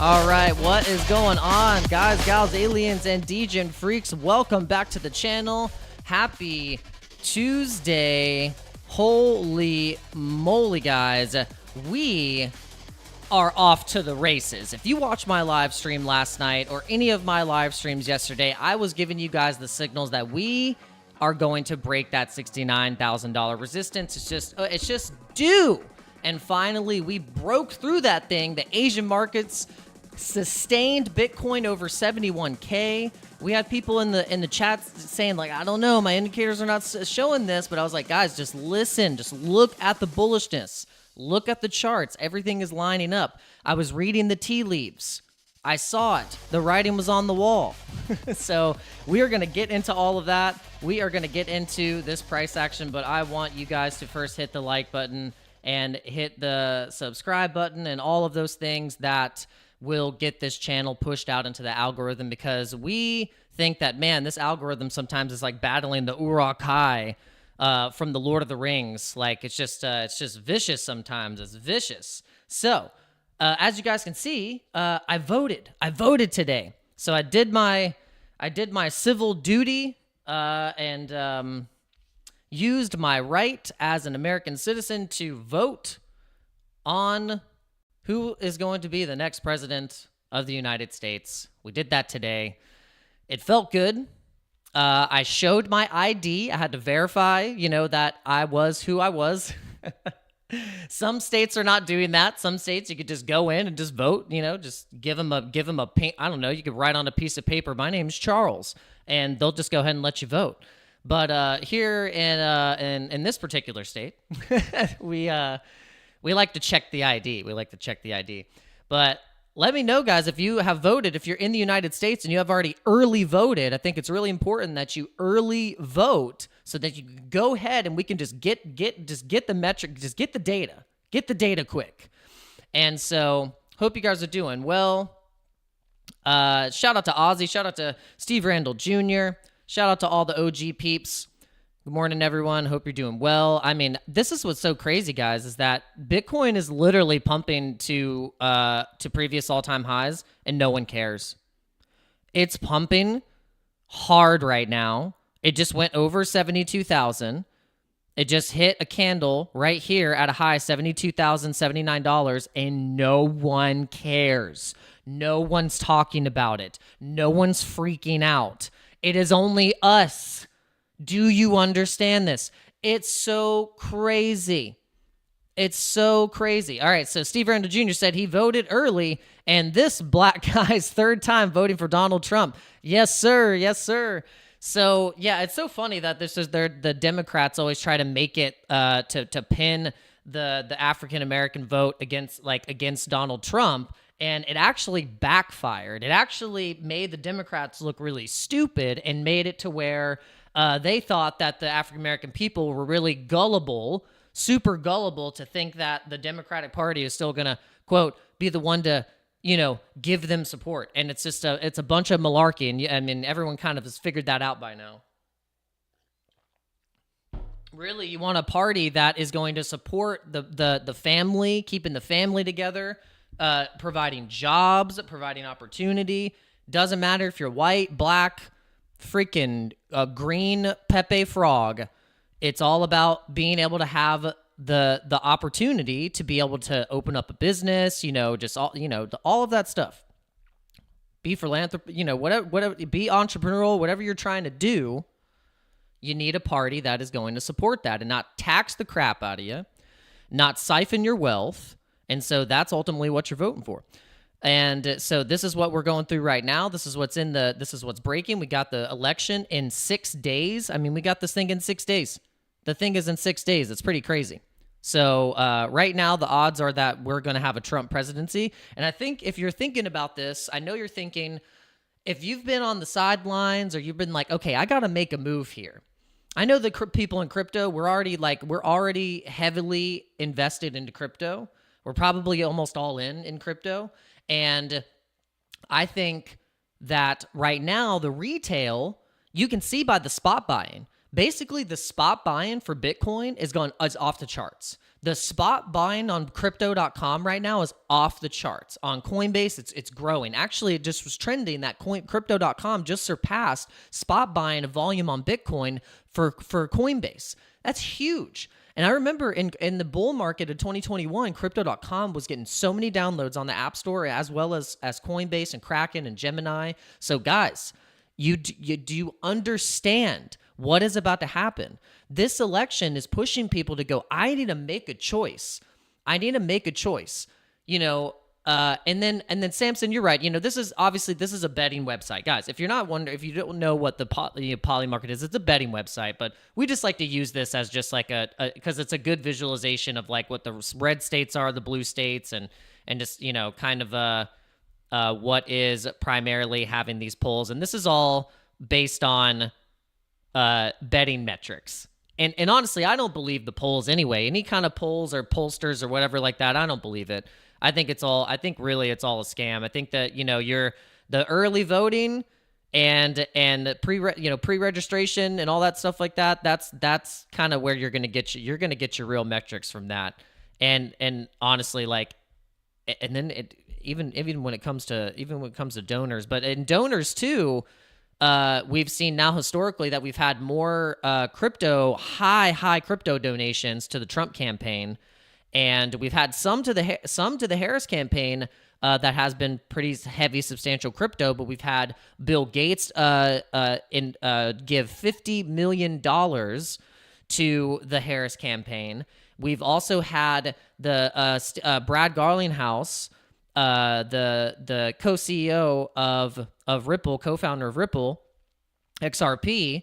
All right, what is going on, guys, gals, aliens, and degen freaks? Welcome back to the channel. Happy Tuesday. Holy moly, guys. We are off to the races. If you watched my live stream last night or any of my live streams yesterday, I was giving you guys the signals that we are going to break that $69,000 resistance. It's just due. And finally, we broke through that thing. The Asian markets sustained Bitcoin over 71K. We had people in the chat saying, like, I don't know, my indicators are not showing this, but I was like, guys, just listen, just look at the bullishness, look at the charts, everything is lining up. I was reading the tea leaves, I saw it, the writing was on the wall. So we are going to get into all of that. We are going to get into this price action, but I want you guys to first hit the like button and hit the subscribe button and all of those things that will get this channel pushed out into the algorithm, because we think that, man, this algorithm sometimes is like battling the Uruk-hai from the Lord of the Rings. Like, it's just vicious sometimes. It's vicious. So, as you guys can see, I voted today. So I did my civil duty and used my right as an American citizen to vote on who is going to be the next president of the United States. We did that today. It felt good. I showed my ID. I had to verify, that I was who I was. Some states are not doing that. Some states you could just go in and just vote, just give them a paint. I don't know. You could write on a piece of paper, my name's Charles, and they'll just go ahead and let you vote. But here in this particular state, we like to check the ID. But let me know, guys, if you have voted, if you're in the United States and you have already early voted. I think it's really important that you early vote so that you can go ahead and we can just get the metric, just get the data quick. And so hope you guys are doing well. Shout out to Ozzy. Shout out to Steve Randall Jr. Shout out to all the OG peeps. Good morning, everyone. Hope you're doing well. I mean, this is what's so crazy, guys, is that Bitcoin is literally pumping to previous all-time highs, and no one cares. It's pumping hard right now. It just went over 72,000. It just hit a candle right here at a high, $72,079, and no one cares. No one's talking about it. No one's freaking out. It is only us. Do you understand this? It's so crazy. It's so crazy. All right, so Steve Randall Jr. said he voted early, and this black guy's third time voting for Donald Trump. Yes, sir. Yes, sir. So, yeah, it's so funny that the Democrats always try to make it to pin the African-American vote against Donald Trump, and it actually backfired. It actually made the Democrats look really stupid and made it to where they thought that the African-American people were really gullible, super gullible, to think that the Democratic Party is still going to, quote, be the one to, give them support. And it's just it's a bunch of malarkey. And I mean, everyone kind of has figured that out by now. Really, you want a party that is going to support the family, keeping the family together, providing jobs, providing opportunity. Doesn't matter if you're white, black, freaking green Pepe Frog. It's all about being able to have the opportunity to be able to open up a business, just all of that stuff. Be philanthropy, whatever, be entrepreneurial, whatever you're trying to do. You need a party that is going to support that and not tax the crap out of you, not siphon your wealth. And so that's ultimately what you're voting for. And so this is what we're going through right now. This is what's breaking. We got the election in 6 days. I mean, we got this thing in 6 days. The thing is in 6 days. It's pretty crazy. So right now, the odds are that we're going to have a Trump presidency. And I think if you're thinking about this, I know you're thinking, if you've been on the sidelines or you've been like, okay, I got to make a move here. I know the people in crypto, we're already heavily invested into crypto. We're probably almost all in crypto. And I think that right now, the retail, you can see by the spot buying. Basically, the spot buying for Bitcoin is off the charts. The spot buying on crypto.com right now is off the charts. On Coinbase, it's growing. Actually, it just was trending that crypto.com just surpassed spot buying volume on Bitcoin for Coinbase. That's huge. And I remember in the bull market of 2021, crypto.com was getting so many downloads on the App Store, as well as Coinbase and Kraken and Gemini. So guys, do you understand what is about to happen? This election is pushing people to go, I need to make a choice. I need to make a choice. You know, and then Samson, you're right. You know, this is a betting website, guys. If you don't know what the poly market is, it's a betting website. But we just like to use this as just like because it's a good visualization of like what the red states are, the blue states, and just, you know, kind of what is primarily having these polls. And this is all based on betting metrics. And honestly, I don't believe the polls anyway. Any kind of polls or pollsters or whatever like that, I don't believe it. I think really it's all a scam. I think that, you know, the early voting and pre-registration and all that stuff like that, that's kind of where you're going to get your real metrics from that. And honestly, like, and then even when it comes to donors, but in donors too, we've seen now historically that we've had more high crypto donations to the Trump campaign, and we've had some to the Harris campaign that has been pretty heavy, substantial crypto. But we've had Bill Gates give $50 million to the Harris campaign. We've also had the Brad Garlinghouse, the co-CEO of Ripple, co-founder of Ripple, XRP,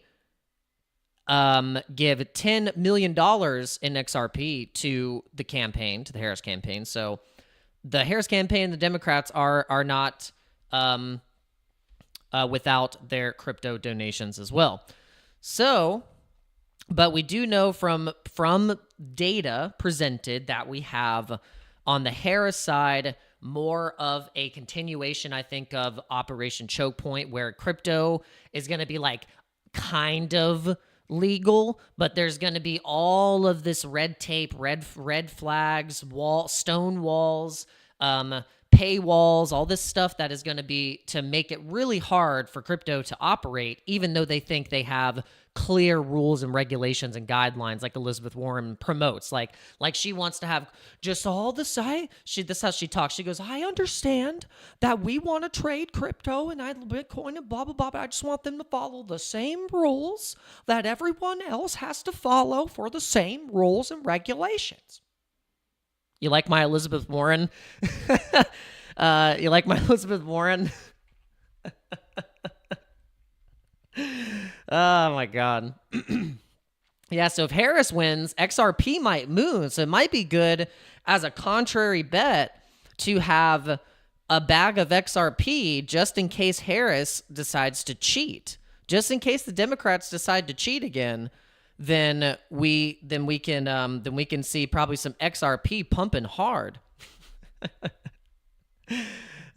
give $10 million in XRP to the campaign, to the Harris campaign. So the Harris campaign and the Democrats are not without their crypto donations as well. So, but we do know from data presented that we have on the Harris side more of a continuation, I think, of Operation Choke Point, where crypto is going to be like kind of legal, but there's going to be all of this red tape, red flags, stone walls, paywalls, all this stuff that is going to be to make it really hard for crypto to operate, even though they think they have clear rules and regulations and guidelines, like Elizabeth Warren promotes. Like she wants to have just all the side. This is how she talks. She goes, I understand that we want to trade crypto and Bitcoin and blah, blah, blah, but I just want them to follow the same rules that everyone else has to follow for the same rules and regulations. You like my Elizabeth Warren? You like my Elizabeth Warren? Oh my God. Yeah, so if Harris wins, XRP might move. So it might be good as a contrary bet to have a bag of XRP just in case Harris decides to cheat. Just in case the Democrats decide to cheat again, then we can see probably some XRP pumping hard.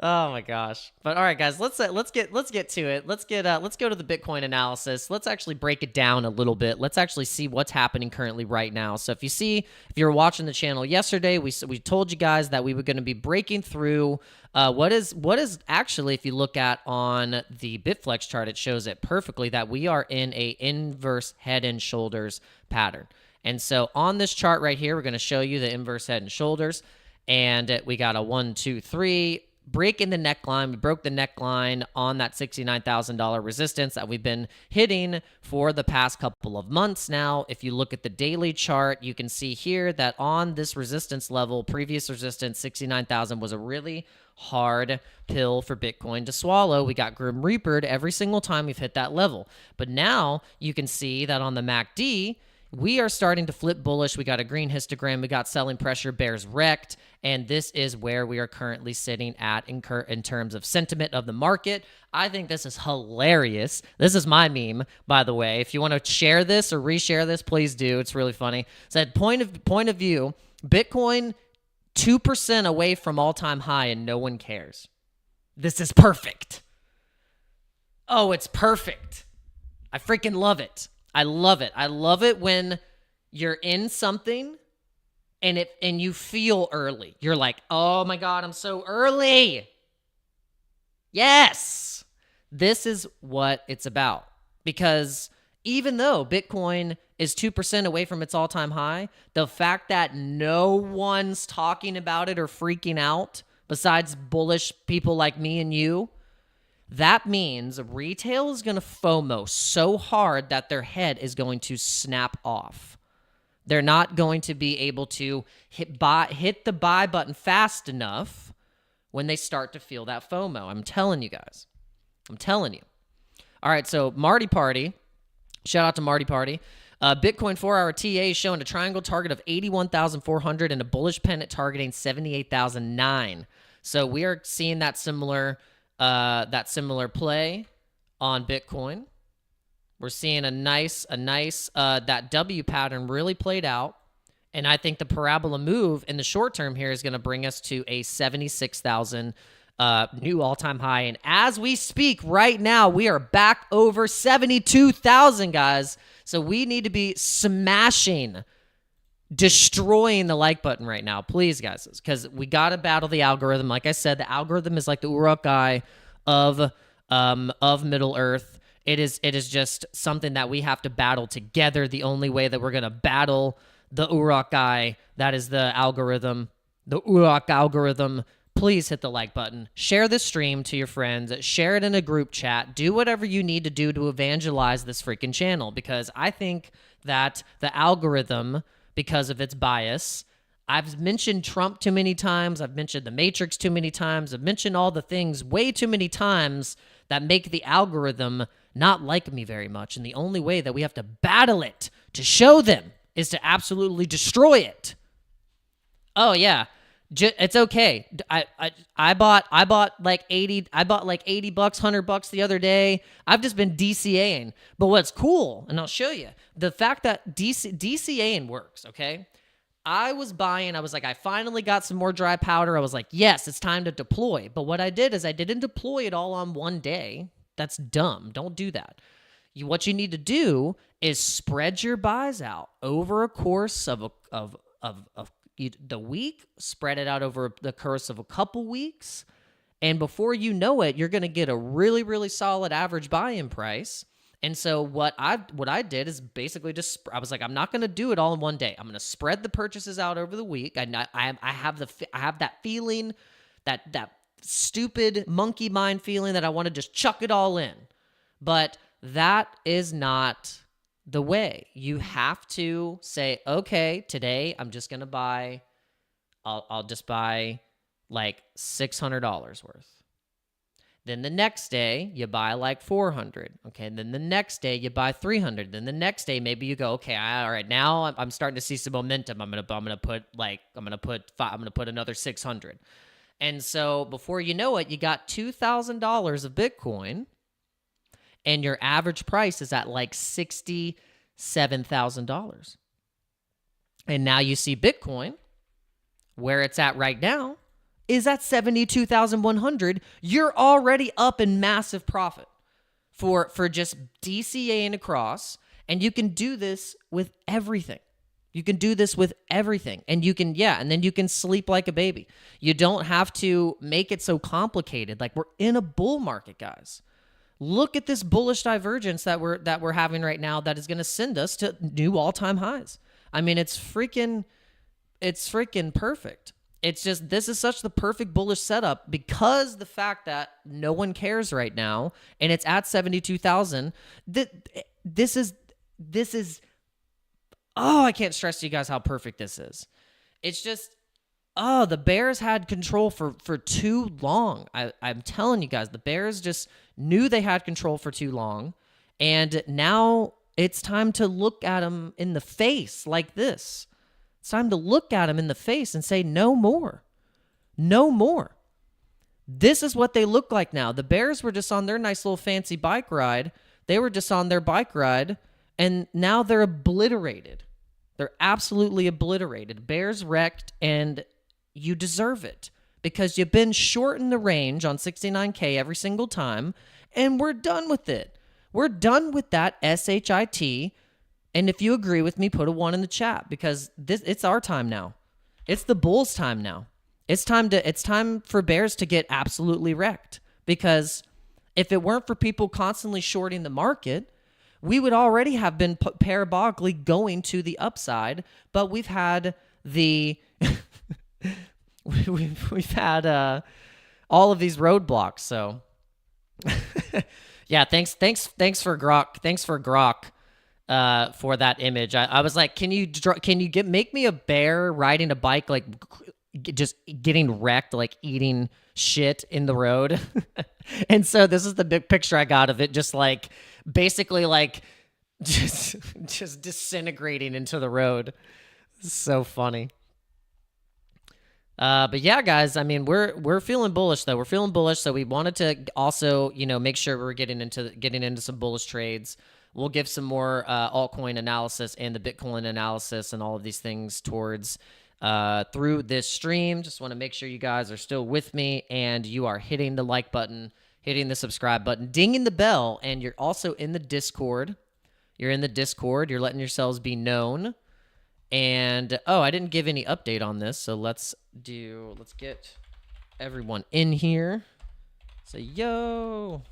Oh my gosh. But all right, guys, let's get to it. Let's go to the Bitcoin analysis. Let's actually break it down a little bit. Let's actually see what's happening currently right now. So if you were watching the channel yesterday, we told you guys that we were going to be breaking through what is actually, if you look at on the BITFLEX chart, it shows it perfectly that we are in a inverse head and shoulders pattern. And so on this chart right here, we're going to show you the inverse head and shoulders, and we got a 1, 2, 3 break in the neckline. We broke the neckline on that $69,000 resistance that we've been hitting for the past couple of months now. If you look at the daily chart, you can see here that on this resistance level, previous resistance, 69,000 was a really hard pill for Bitcoin to swallow. We got Grim Reapered every single time we've hit that level. But now you can see that on the MACD, we are starting to flip bullish. We got a green histogram. We got selling pressure, bears wrecked. And this is where we are currently sitting at in terms of sentiment of the market. I think this is hilarious. This is my meme, by the way. If you want to share this or reshare this, please do. It's really funny. It said, point of view, Bitcoin 2% away from all-time high and no one cares. This is perfect. Oh, it's perfect. I freaking love it. I love it. I love it when you're in something and you feel early. You're like, "Oh my god, I'm so early." Yes. This is what it's about. Because even though Bitcoin is 2% away from its all-time high, the fact that no one's talking about it or freaking out besides bullish people like me and you, that means retail is going to FOMO so hard that their head is going to snap off. They're not going to be able to hit the buy button fast enough when they start to feel that FOMO. I'm telling you guys. I'm telling you. All right, so Marty Party. Shout out to Marty Party. Bitcoin 4-hour TA is showing a triangle target of 81,400 and a bullish pennant targeting 78,009. So we are seeing that similar play on Bitcoin. We're seeing a nice that W pattern really played out. And I think the parabola move in the short term here is going to bring us to a 76,000 new all-time high. And as we speak right now, we are back over 72,000, guys. So we need to be destroying the like button right now, please, guys, because we got to battle the algorithm. Like I said, the algorithm is like the Uruk guy of Middle Earth. It is just something that we have to battle together. The only way that we're going to battle the Uruk guy, that is the algorithm, the Uruk algorithm. Please hit the like button. Share this stream to your friends. Share it in a group chat. Do whatever you need to do to evangelize this freaking channel, because I think that the algorithm, because of its bias, I've mentioned Trump too many times. I've mentioned the Matrix too many times. I've mentioned all the things way too many times that make the algorithm not like me very much. And the only way that we have to battle it to show them is to absolutely destroy it. Oh yeah. It's okay. I bought like 80 bucks, $100 the other day. I've just been DCAing. But what's cool, and I'll show you, the fact that DCAing works, okay? I was buying, I was like, I finally got some more dry powder. I was like, yes, it's time to deploy. But what I did is I didn't deploy it all on one day. That's dumb. Don't do that. What you need to do is spread your buys out over a course of the week, spread it out over the course of a couple weeks, and before you know it, you're going to get a really, really solid average buy-in price. And so what I did is basically I was like, I'm not going to do it all in one day. I'm going to spread the purchases out over the week. I have that feeling, that stupid monkey mind feeling that I want to just chuck it all in. But that is not the way. You have to say, okay, today I'm just going to buy, I'll just buy like $600 worth. Then the next day you buy like 400. Okay. And then the next day you buy 300. Then the next day, maybe you go, okay, all right, now I'm starting to see some momentum. I'm going to put another 600. And so before you know it, you got $2,000 of Bitcoin, and your average price is at like $67,000. And now you see Bitcoin, where it's at right now, is at 72,100. You're already up in massive profit for just DCAing across, and you can do this with everything. You can do this with everything, and you can, and then you can sleep like a baby. You don't have to make it so complicated. Like, we're in a bull market, guys. Look at this bullish divergence that we're having right now that is going to send us to new all-time highs. I mean, it's freaking perfect. It's just, this is such the perfect bullish setup because the fact that no one cares right now, and it's at 72,000. This is, oh, I can't stress to you guys how perfect this is. It's just, oh, the Bears had control for too long. I'm telling you guys, the Bears just knew they had control for too long, and now it's time to look at them in the face like this. It's time to look at them in the face and say, no more. No more. This is what they look like now. The Bears were just on their nice little fancy bike ride. They were just on their bike ride, and now they're obliterated. They're absolutely obliterated. Bears wrecked, and you deserve it because you've been short in the range on 69K every single time, and we're done with it. We're done with that SHIT. And if you agree with me, put a 1 in the chat, because it's our time now. It's the bulls' time now. It's time for bears to get absolutely wrecked, because if it weren't for people constantly shorting the market, we would already have been parabolically going to the upside. But we've had the we've had all of these roadblocks. So yeah, thanks for Grok. Thanks for Grok for that image. I was like, can you make me a bear riding a bike, like just getting wrecked, like eating shit in the road? And so this is the big picture I got of it, just like basically like just disintegrating into the road. So funny. But yeah, guys, I mean, we're feeling bullish though. We're feeling bullish, so we wanted to also, make sure we're getting into some bullish trades. We'll give some more altcoin analysis and the Bitcoin analysis and all of these things towards through this stream. Just want to make sure you guys are still with me and you are hitting the like button, hitting the subscribe button, dinging the bell, and you're also in the Discord. You're in the Discord. You're letting yourselves be known. And I didn't give any update on this, so let's get everyone in here. Say yo.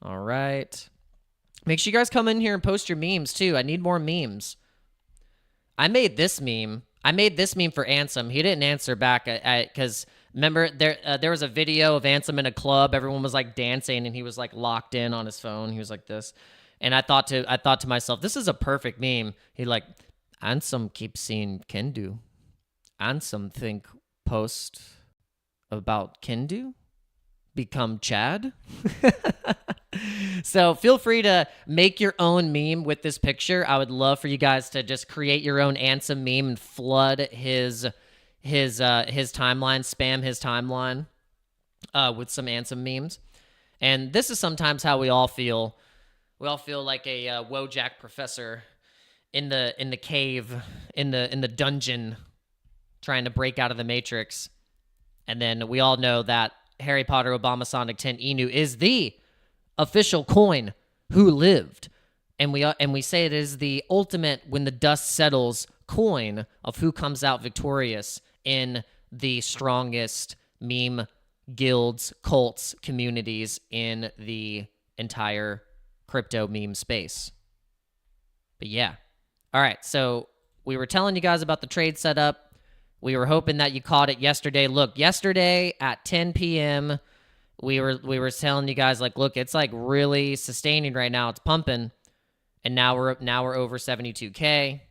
All right. Make sure you guys come in here and post your memes too. I need more memes. I made this meme for Ansem. He didn't answer back because remember there was a video of Ansem in a club. Everyone was like dancing and he was like locked in on his phone. He was like this. And I thought to myself, this is a perfect meme. He like, Ansem keeps seeing Kendu. Ansem think post about Kendu become Chad. So feel free to make your own meme with this picture. I would love for you guys to just create your own Ansem meme and flood his timeline, spam his timeline with some Ansem memes. And this is sometimes how we all feel. We all feel like a Wojak professor in the cave, in the dungeon, trying to break out of the Matrix. And then we all know that Harry Potter Obama Sonic 10 Inu is the official coin who lived. And we say it is the ultimate when the dust settles coin of who comes out victorious in the strongest meme guilds, cults, communities in the entire crypto meme space. But yeah. All right, so we were telling you guys about the trade setup. We were hoping that you caught it yesterday. Look, yesterday at 10 p.m., we were telling you guys, like, look, it's like really sustaining right now. It's pumping, and now we're over 72K.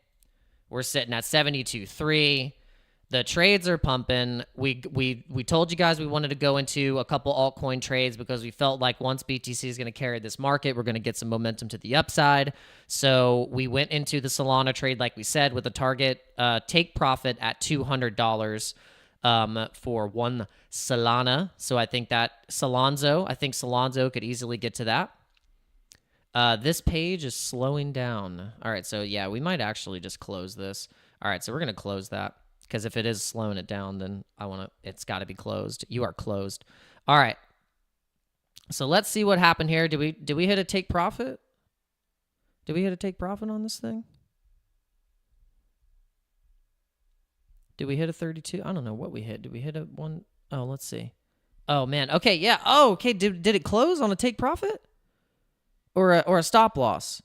We're sitting at 72.3. The trades are pumping. We told you guys we wanted to go into a couple altcoin trades because we felt like once BTC is going to carry this market, we're going to get some momentum to the upside. So we went into the Solana trade, like we said, with a target take profit at $200 for one Solana. So I think Solonzo could easily get to that. This page is slowing down. All right, so yeah, we might actually just close this. All right, so we're going to close that. Because if it is slowing it down, then it's got to be closed. You are closed. All right. So let's see what happened here. Did we hit a take profit? Did we hit a take profit on this thing? Did we hit a 32? I don't know what we hit. Did we hit a one? Oh, let's see. Oh man. Okay. Yeah. Oh, okay. Did it close on a take profit? Or a stop loss?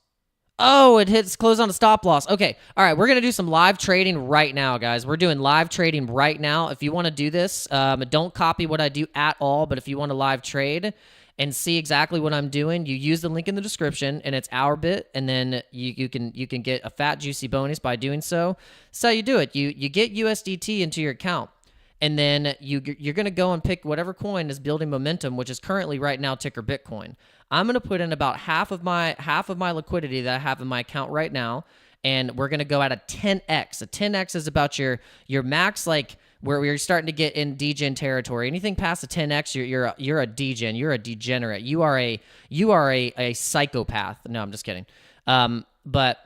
Oh, it hits close on a stop loss. Okay. All right. We're going to do some live trading right now, guys. We're doing live trading right now. If you want to do this, don't copy what I do at all. But if you want to live trade and see exactly what I'm doing, you use the link in the description, and it's OURBIT, and then you can get a fat, juicy bonus by doing so. So you do it. You get USDT into your account. And then you're going to go and pick whatever coin is building momentum, which is currently right now ticker Bitcoin. I'm going to put in about half of my liquidity that I have in my account right now, and we're going to go at a 10x. A 10x is about your max, like where we're starting to get in degen territory. Anything past a 10x, you're a degen, you're a degenerate, you are a psychopath. No, I'm just kidding. But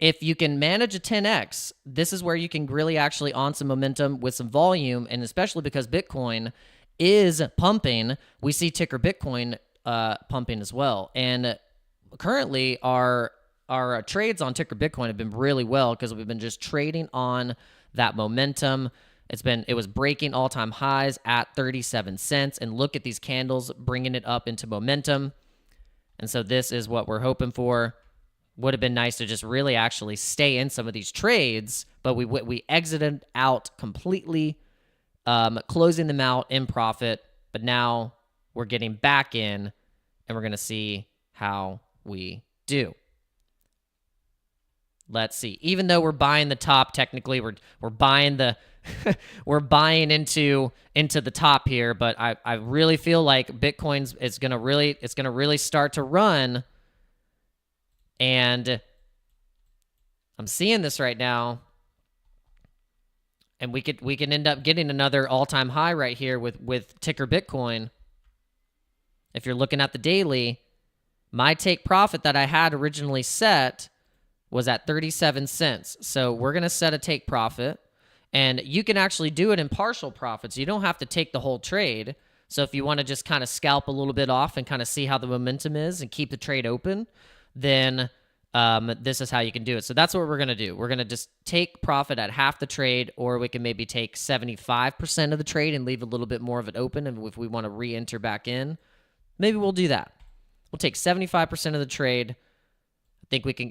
if you can manage a 10x, this is where you can really actually on some momentum with some volume, and especially because Bitcoin is pumping, we see ticker Bitcoin pumping as well. And currently our trades on ticker Bitcoin have been really well because we've been just trading on that momentum. It was breaking all-time highs at 37 cents, and look at these candles bringing it up into momentum. And so this is what we're hoping for. Would have been nice to just really actually stay in some of these trades, but we exited out completely, closing them out in profit. But now we're getting back in, and we're going to see how we do. Let's see. Even though we're buying the top, technically we're buying the we're buying into the top here, but I really feel like Bitcoin's it's gonna really start to run, and I'm seeing this right now, and we can end up getting another all-time high right here with ticker Bitcoin. If you're looking at the daily, my take profit that I had originally set was at 37 cents. So we're going to set a take profit, and you can actually do it in partial profits. You don't have to take the whole trade. So if you want to just kind of scalp a little bit off and kind of see how the momentum is and keep the trade open, then this is how you can do it. So that's what we're going to do. We're going to just take profit at half the trade, or we can maybe take 75% of the trade and leave a little bit more of it open. And if we want to re-enter back in, maybe we'll do that. We'll take 75% of the trade.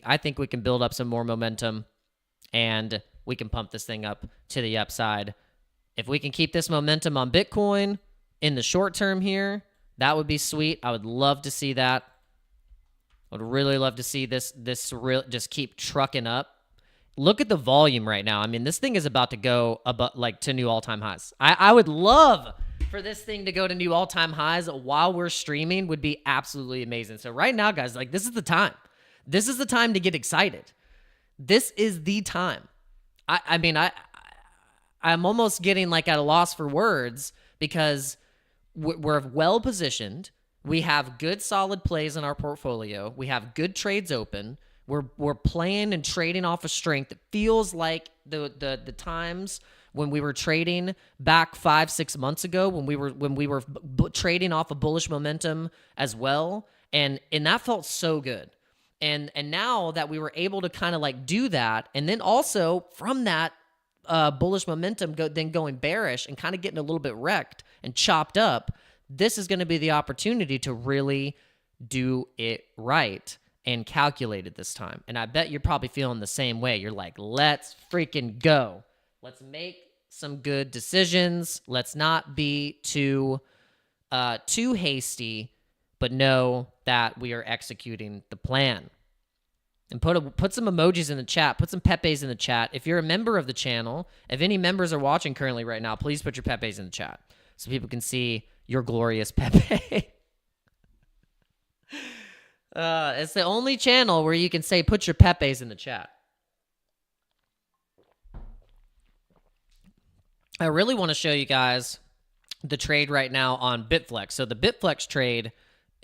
I think we can build up some more momentum, and we can pump this thing up to the upside. If we can keep this momentum on Bitcoin in the short term here, that would be sweet. I would love to see that. I would really love to see this just keep trucking up. Look at the volume right now. I mean, this thing is about to go to new all-time highs. I would love for this thing to go to new all-time highs while we're streaming. Would be absolutely amazing. So right now, guys, like, this is the time. This is the time to get excited. This is the time. I'm almost getting like at a loss for words because we're well positioned. We have good solid plays in our portfolio. We have good trades open. We're playing and trading off of strength. It feels like the times when we were trading back 5-6 months ago, when we were trading off of bullish momentum as well, and that felt so good. And now that we were able to kind of like do that, and then also from that bullish momentum going bearish and kind of getting a little bit wrecked and chopped up, this is going to be the opportunity to really do it right and calculated this time. And I bet you're probably feeling the same way. You're like, let's freaking go. Let's make some good decisions. Let's not be too hasty, but know that we are executing the plan. And put some emojis in the chat. Put some Pepes in the chat. If you're a member of the channel, if any members are watching currently right now, please put your Pepes in the chat so people can see your glorious Pepe. It's the only channel where you can say put your Pepes in the chat. I really want to show you guys the trade right now on BITFLEX. So the BITFLEX trade,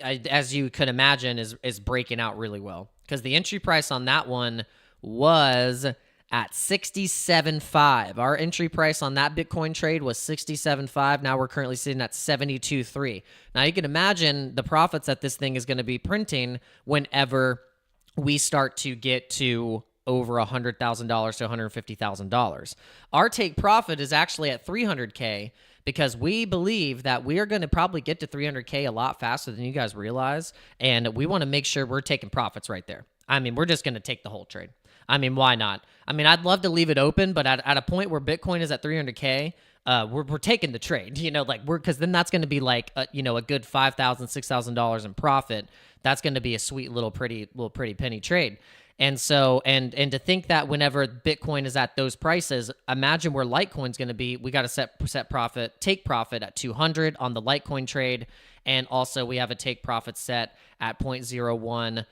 as you could imagine, is breaking out really well because the entry price on that one was at 67.5. Our entry price on that Bitcoin trade was 67.5. Now we're currently sitting at 72.3. Now you can imagine the profits that this thing is going to be printing whenever we start to get to over $100,000 to $150,000. Our take profit is actually at 300K because we believe that we are going to probably get to 300K a lot faster than you guys realize, and we want to make sure we're taking profits right there. I mean, we're just going to take the whole trade. I mean, why not? I mean, I'd love to leave it open, but at a point where Bitcoin is at 300K, we're taking the trade, because then that's going to be like, a good $5,000, $6,000 in profit. That's going to be a sweet little pretty penny trade. And so, and to think that whenever Bitcoin is at those prices, imagine where Litecoin's going to be. We got to take profit at 200 on the Litecoin trade. And also we have a take profit set at 0.01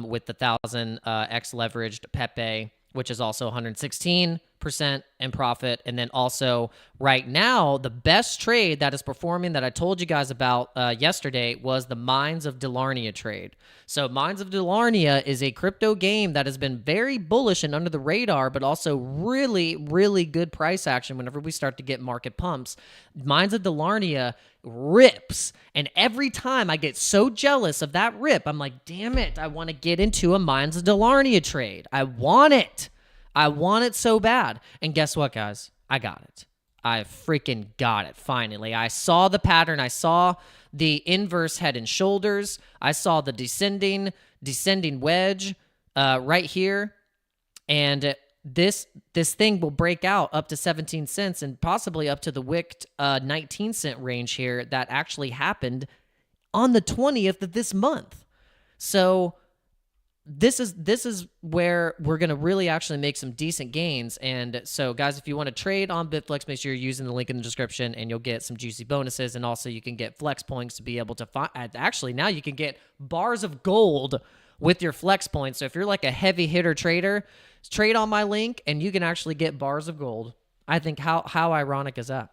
with the 1,000 X leveraged Pepe, which is also 116% 200% in profit. And then also right now, the best trade that is performing that I told you guys about yesterday was the Mines of Delarnia trade. So Mines of Delarnia is a crypto game that has been very bullish and under the radar, but also really, really good price action whenever we start to get market pumps. Mines of Delarnia rips, and every time I get so jealous of that rip, I'm like, damn it, I want to get into a Mines of Delarnia trade. I want it so bad. And guess what, guys? I got it. I freaking got it finally. I saw the pattern. I saw the inverse head and shoulders. I saw the descending wedge right here, and this thing will break out up to 17 cents and possibly up to the wicked 19-cent range here that actually happened on the 20th of this month. So this is where we're going to really actually make some decent gains. And so, guys, if you want to trade on BITFLEX, make sure you're using the link in the description, and you'll get some juicy bonuses. And also, you can get flex points to be able to find. Actually, now you can get bars of gold with your flex points. So if you're like a heavy hitter trader, trade on my link, and you can actually get bars of gold. I think how ironic is that?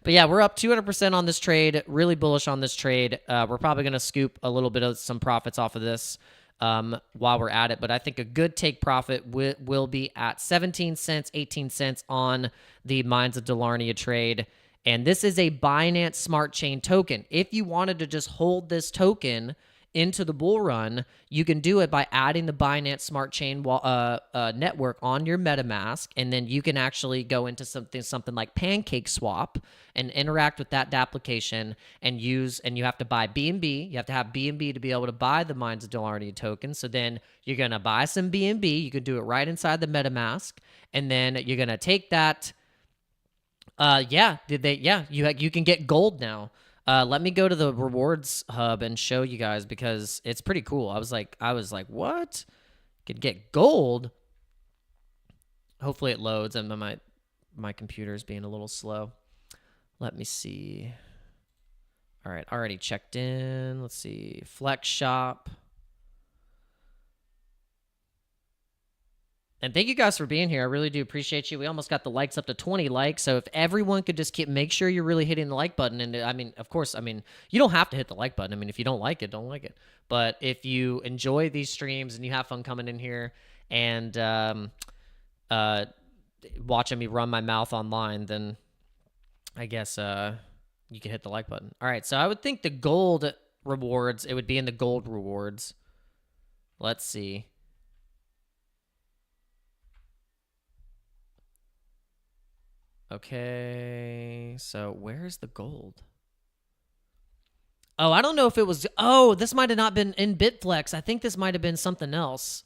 But yeah, we're up 200% on this trade. Really bullish on this trade. We're probably going to scoop a little bit of some profits off of this while we're at it. But I think a good take profit will be at 17 cents, 18 cents on the Mines of Delarnia trade. And this is a Binance Smart Chain token. If you wanted to just hold this token into the bull run, you can do it by adding the Binance Smart Chain network on your MetaMask, and then you can actually go into something like Pancake Swap and interact with that application and you have to buy BNB. You have to have BNB to be able to buy the Mines of Delarnia token. So then you're going to buy some BNB. You can do it right inside the MetaMask, and then you're going to take that. You can get gold now. Let me go to the rewards hub and show you guys, because it's pretty cool. I was like, what? Could get gold? Hopefully it loads, and my computer's being a little slow. Let me see. All right, already checked in. Let's see. Flex Shop. And thank you guys for being here. I really do appreciate you. We almost got the likes up to 20 likes. So if everyone could just make sure you're really hitting the like button. And I mean, of course, you don't have to hit the like button. I mean, if you don't like it, don't like it. But if you enjoy these streams and you have fun coming in here and watching me run my mouth online, then I guess you can hit the like button. All right. So I would think the gold rewards, it would be in the gold rewards. Let's see. Okay, so where's the gold? Oh, I don't know if it was... Oh, this might have not been in BITFLEX. I think this might have been something else.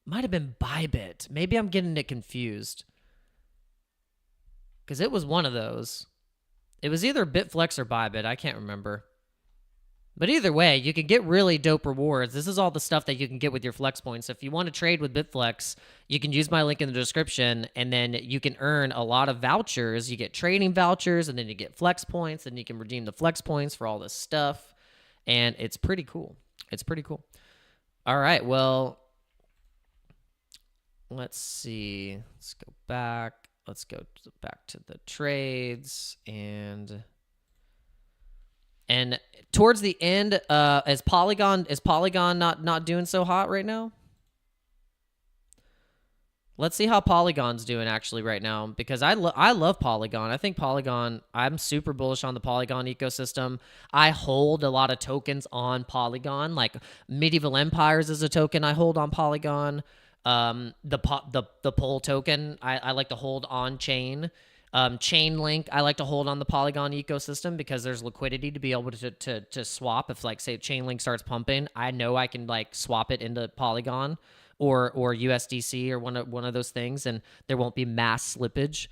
Might have been BYBIT. Maybe I'm getting it confused. Because it was one of those. It was either BITFLEX or BYBIT. I can't remember. But either way, you can get really dope rewards. This is all the stuff that you can get with your flex points. So if you want to trade with BITFLEX, you can use my link in the description, and then you can earn a lot of vouchers. You get trading vouchers, and then you get flex points, and you can redeem the flex points for all this stuff. And it's pretty cool. It's pretty cool. All right, well, let's see. Let's go back. Let's go back to the trades, and towards the end, is Polygon not doing so hot right now? Let's see how Polygon's doing actually right now, because I love Polygon. I think Polygon, I'm super bullish on the Polygon ecosystem. I hold a lot of tokens on Polygon, like Medieval Empires is a token I hold on Polygon. The Pole token I like to hold on chain. Chainlink, I like to hold on the Polygon ecosystem because there's liquidity to be able to swap. If, like, say Chainlink starts pumping, I know I can like swap it into Polygon or USDC or one of those things, and there won't be mass slippage.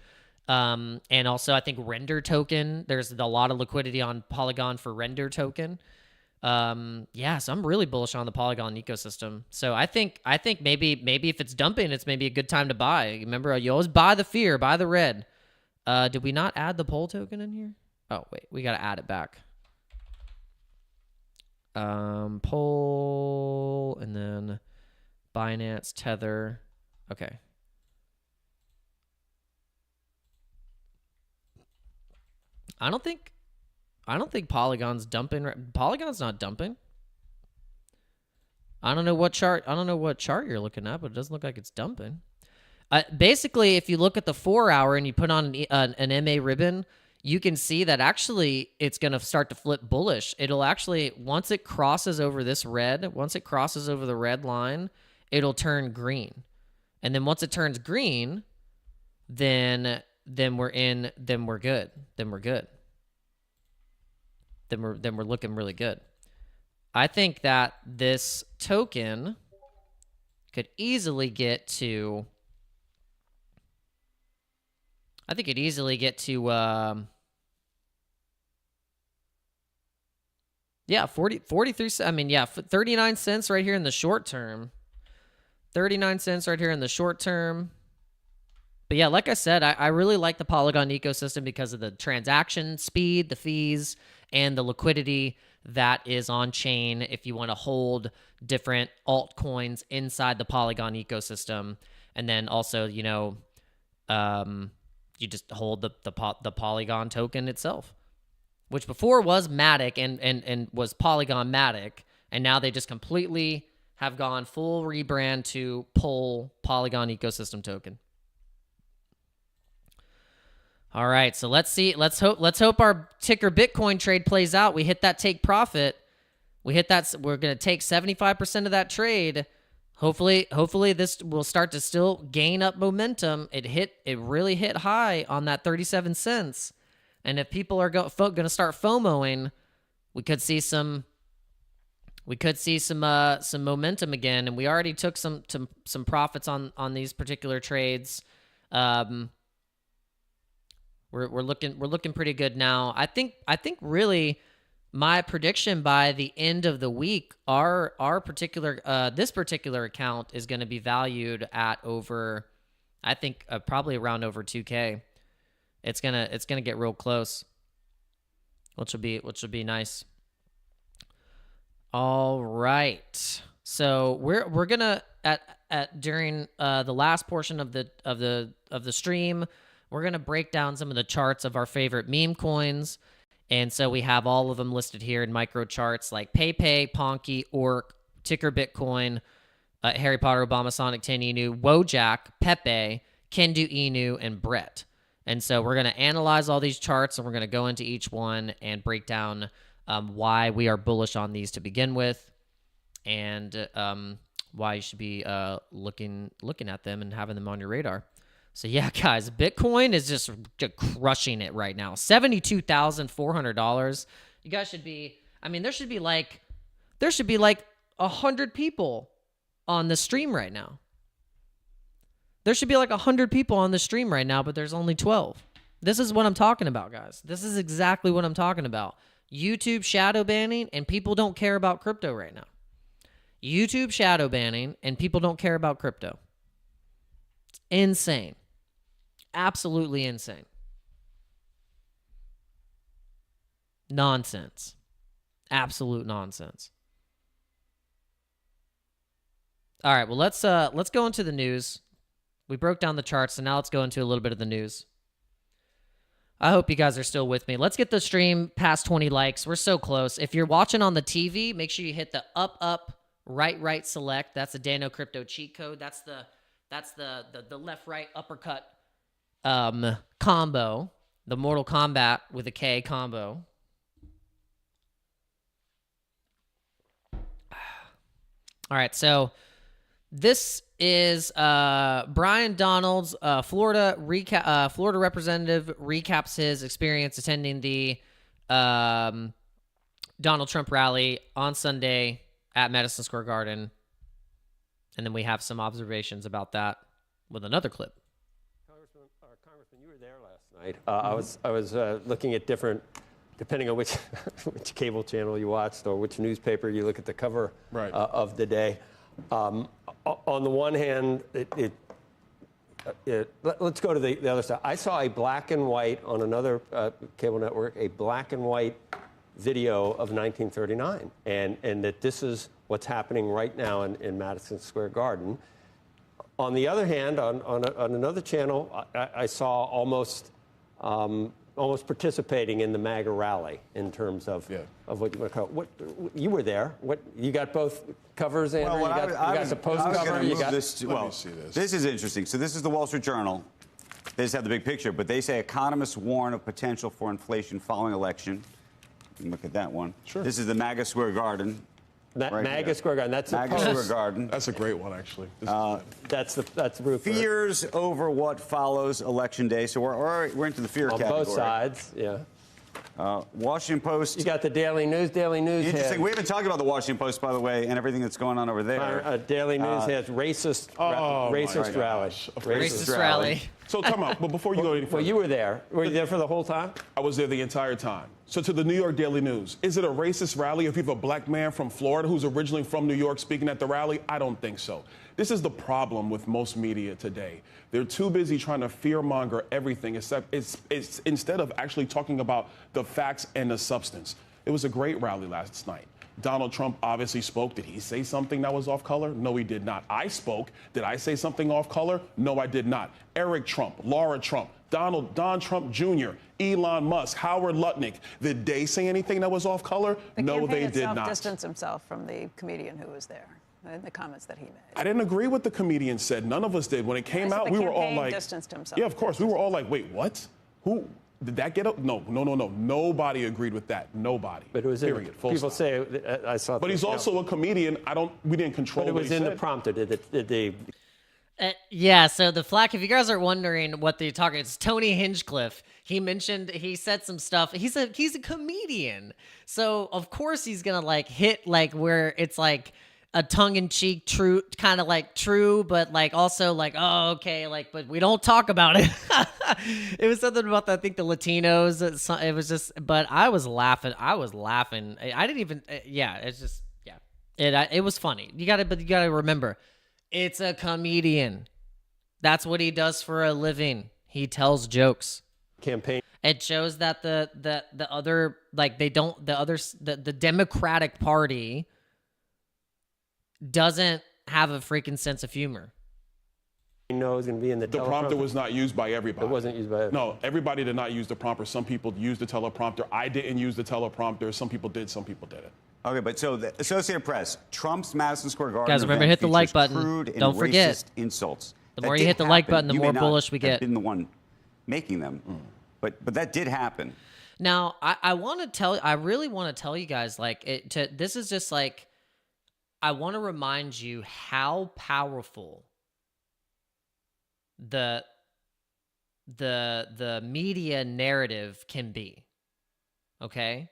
And also, I think Render token, there's a lot of liquidity on Polygon for Render token. Yeah, so I'm really bullish on the Polygon ecosystem. So I think maybe if it's dumping, it's maybe a good time to buy. Remember, you always buy the fear, buy the red. Did we not add the Pole token in here? Oh, wait, we got to add it back. Pole, and then Binance, Tether. Okay. I don't think Polygon's dumping. Polygon's not dumping. I don't know what chart you're looking at, but it doesn't look like it's dumping. Basically, if you look at the 4 hour and you put on an MA ribbon, you can see that actually it's going to start to flip bullish. It'll actually, once it crosses over this red, once it crosses over the red line, it'll turn green. And then once it turns green, then we're in, then we're good. Then we're good. Then we're looking really good. I think that this token could easily get to, I think it'd easily get to, yeah, 43, I mean, yeah, 39 cents right here in the short term. 39 cents right here in the short term. But yeah, like I said, I really like the Polygon ecosystem because of the transaction speed, the fees, and the liquidity that is on chain if you want to hold different altcoins inside the Polygon ecosystem. And then also, you know, you just hold the Polygon token itself, which before was Matic and was Polygon Matic, and now they just completely have gone full rebrand to Polygon ecosystem token. All right, so let's see. Let's hope our ticker Bitcoin trade plays out. We hit that take profit. We hit that. We're gonna take 75% of that trade. Hopefully this will start to still gain up momentum. It really hit high on that 37 cents. And if people are going to start FOMOing, we could see some momentum again. And we already took some profits on these particular trades. We're looking pretty good now. I think really my prediction by the end of the week, our particular this particular account is going to be valued at over, I think probably around over 2K. It's gonna get real close, which will be nice. All right, so we're gonna at during the last portion of the stream, we're gonna break down some of the charts of our favorite meme coins, and so we have all of them listed here in micro charts like PayPay, Ponky, Orc, Ticker Bitcoin, Harry Potter, Obama, Sonic 10 Inu, Wojak, Pepe, Kendu Inu, and Brett. And so we're going to analyze all these charts, and we're going to go into each one and break down why we are bullish on these to begin with, and why you should be looking at them and having them on your radar. So yeah, guys, Bitcoin is just crushing it right now. $72,400. You guys should be. I mean, there should be like 100 people on the stream right now. There should be like 100 people on the stream right now, but there's only 12. This is what I'm talking about, guys. This is exactly what I'm talking about. YouTube shadow banning, and people don't care about crypto right now. YouTube shadow banning, and people don't care about crypto. It's insane. Absolutely insane. Nonsense. Absolute nonsense. All right, well, let's go into the news. We broke down the charts, so now let's go into a little bit of the news. I hope you guys are still with me. Let's get the stream past 20 likes. We're so close. If you're watching on the TV, make sure you hit the up, right, select. That's the Dano Crypto cheat code. That's the left, right, uppercut combo. The Mortal Kombat with a K combo. All right, so this is Brian Donald's Florida representative recaps his experience attending the Donald Trump rally on Sunday at Madison Square Garden, and then we have some observations about that with another clip. Congressman, you were there last night. I was looking at different, depending on which cable channel you watched or which newspaper you look at the cover of the day. On the one hand, let's go to the other side. I saw a black and white on another cable network, a black and white video of 1939, and that this is what's happening right now in Madison Square Garden. On the other hand, on another channel, I saw almost participating in the MAGA rally in terms of what you want to call. What you were there? What you got both covers, Andrew? Well, you got the post cover. You got this. Well, this is interesting. So this is the Wall Street Journal. They just have the big picture, but they say economists warn of potential for inflation following election. You can look at that one. Sure. This is the MAGA Square Garden. Right MAGA Square Garden. That's MAGA Square Garden. That's a great one, actually. That's the roof. Fears over what follows Election Day. So we're into the fear on category. Both sides, yeah. Washington Post. You got the Daily News. Daily News. Interesting. We haven't talked about the Washington Post, by the way, and everything that's going on over there. Daily News has racist rally. Racist rally. So come on, but before you go any further. Well, you were there. Were you there for the whole time? I was there the entire time. So to the New York Daily News, is it a racist rally if you have a black man from Florida who's originally from New York speaking at the rally? I don't think so. This is the problem with most media today. They're too busy trying to fearmonger everything it's instead of actually talking about the facts and the substance. It was a great rally last night. Donald Trump obviously spoke. Did he say something that was off color? No, he did not. I spoke. Did I say something off color? No, I did not. Eric Trump, Laura Trump, Don Trump Jr., Elon Musk, Howard Lutnick, did they say anything that was off color? No, they did not. The distanced himself from the comedian who was there and the comments that he made. I didn't agree with the comedian said. None of us did. When it came out, we were all like, distanced himself. Yeah, of course. We were all like, wait, what? Who? Did that get up? No. Nobody agreed with that. Nobody. But it was period. People say I saw. But he's also a comedian. We didn't control. But it was in the prompter. Did they? Yeah. So the flack. If you guys are wondering what they're talking, it's Tony Hinchcliffe. He said some stuff. He's a comedian. So of course he's gonna hit where it's a tongue-in-cheek true, kind of true, but also oh, okay, but we don't talk about it. It was something about I think the Latinos. It was just, but I was laughing. I didn't even. Yeah, it's just It was funny. You gotta remember, it's a comedian. That's what he does for a living. He tells jokes. Campaign. It shows that the Democratic Party doesn't have a freaking sense of humor. You know, it's going to be in the prompter was not used by everybody. It wasn't used by everybody. No, everybody did not use the prompter. Some people used the teleprompter. I didn't use the teleprompter. Some people did. Some people didn't. Okay, but so the Associated Press, Trump's Madison Square Garden guys, remember, hit the like button. Don't forget. Insults. The more you hit the like button, the more bullish we get. Been the one making them, but that did happen. Now, I really want to tell you guys, this is just I want to remind you how powerful the media narrative can be. Okay?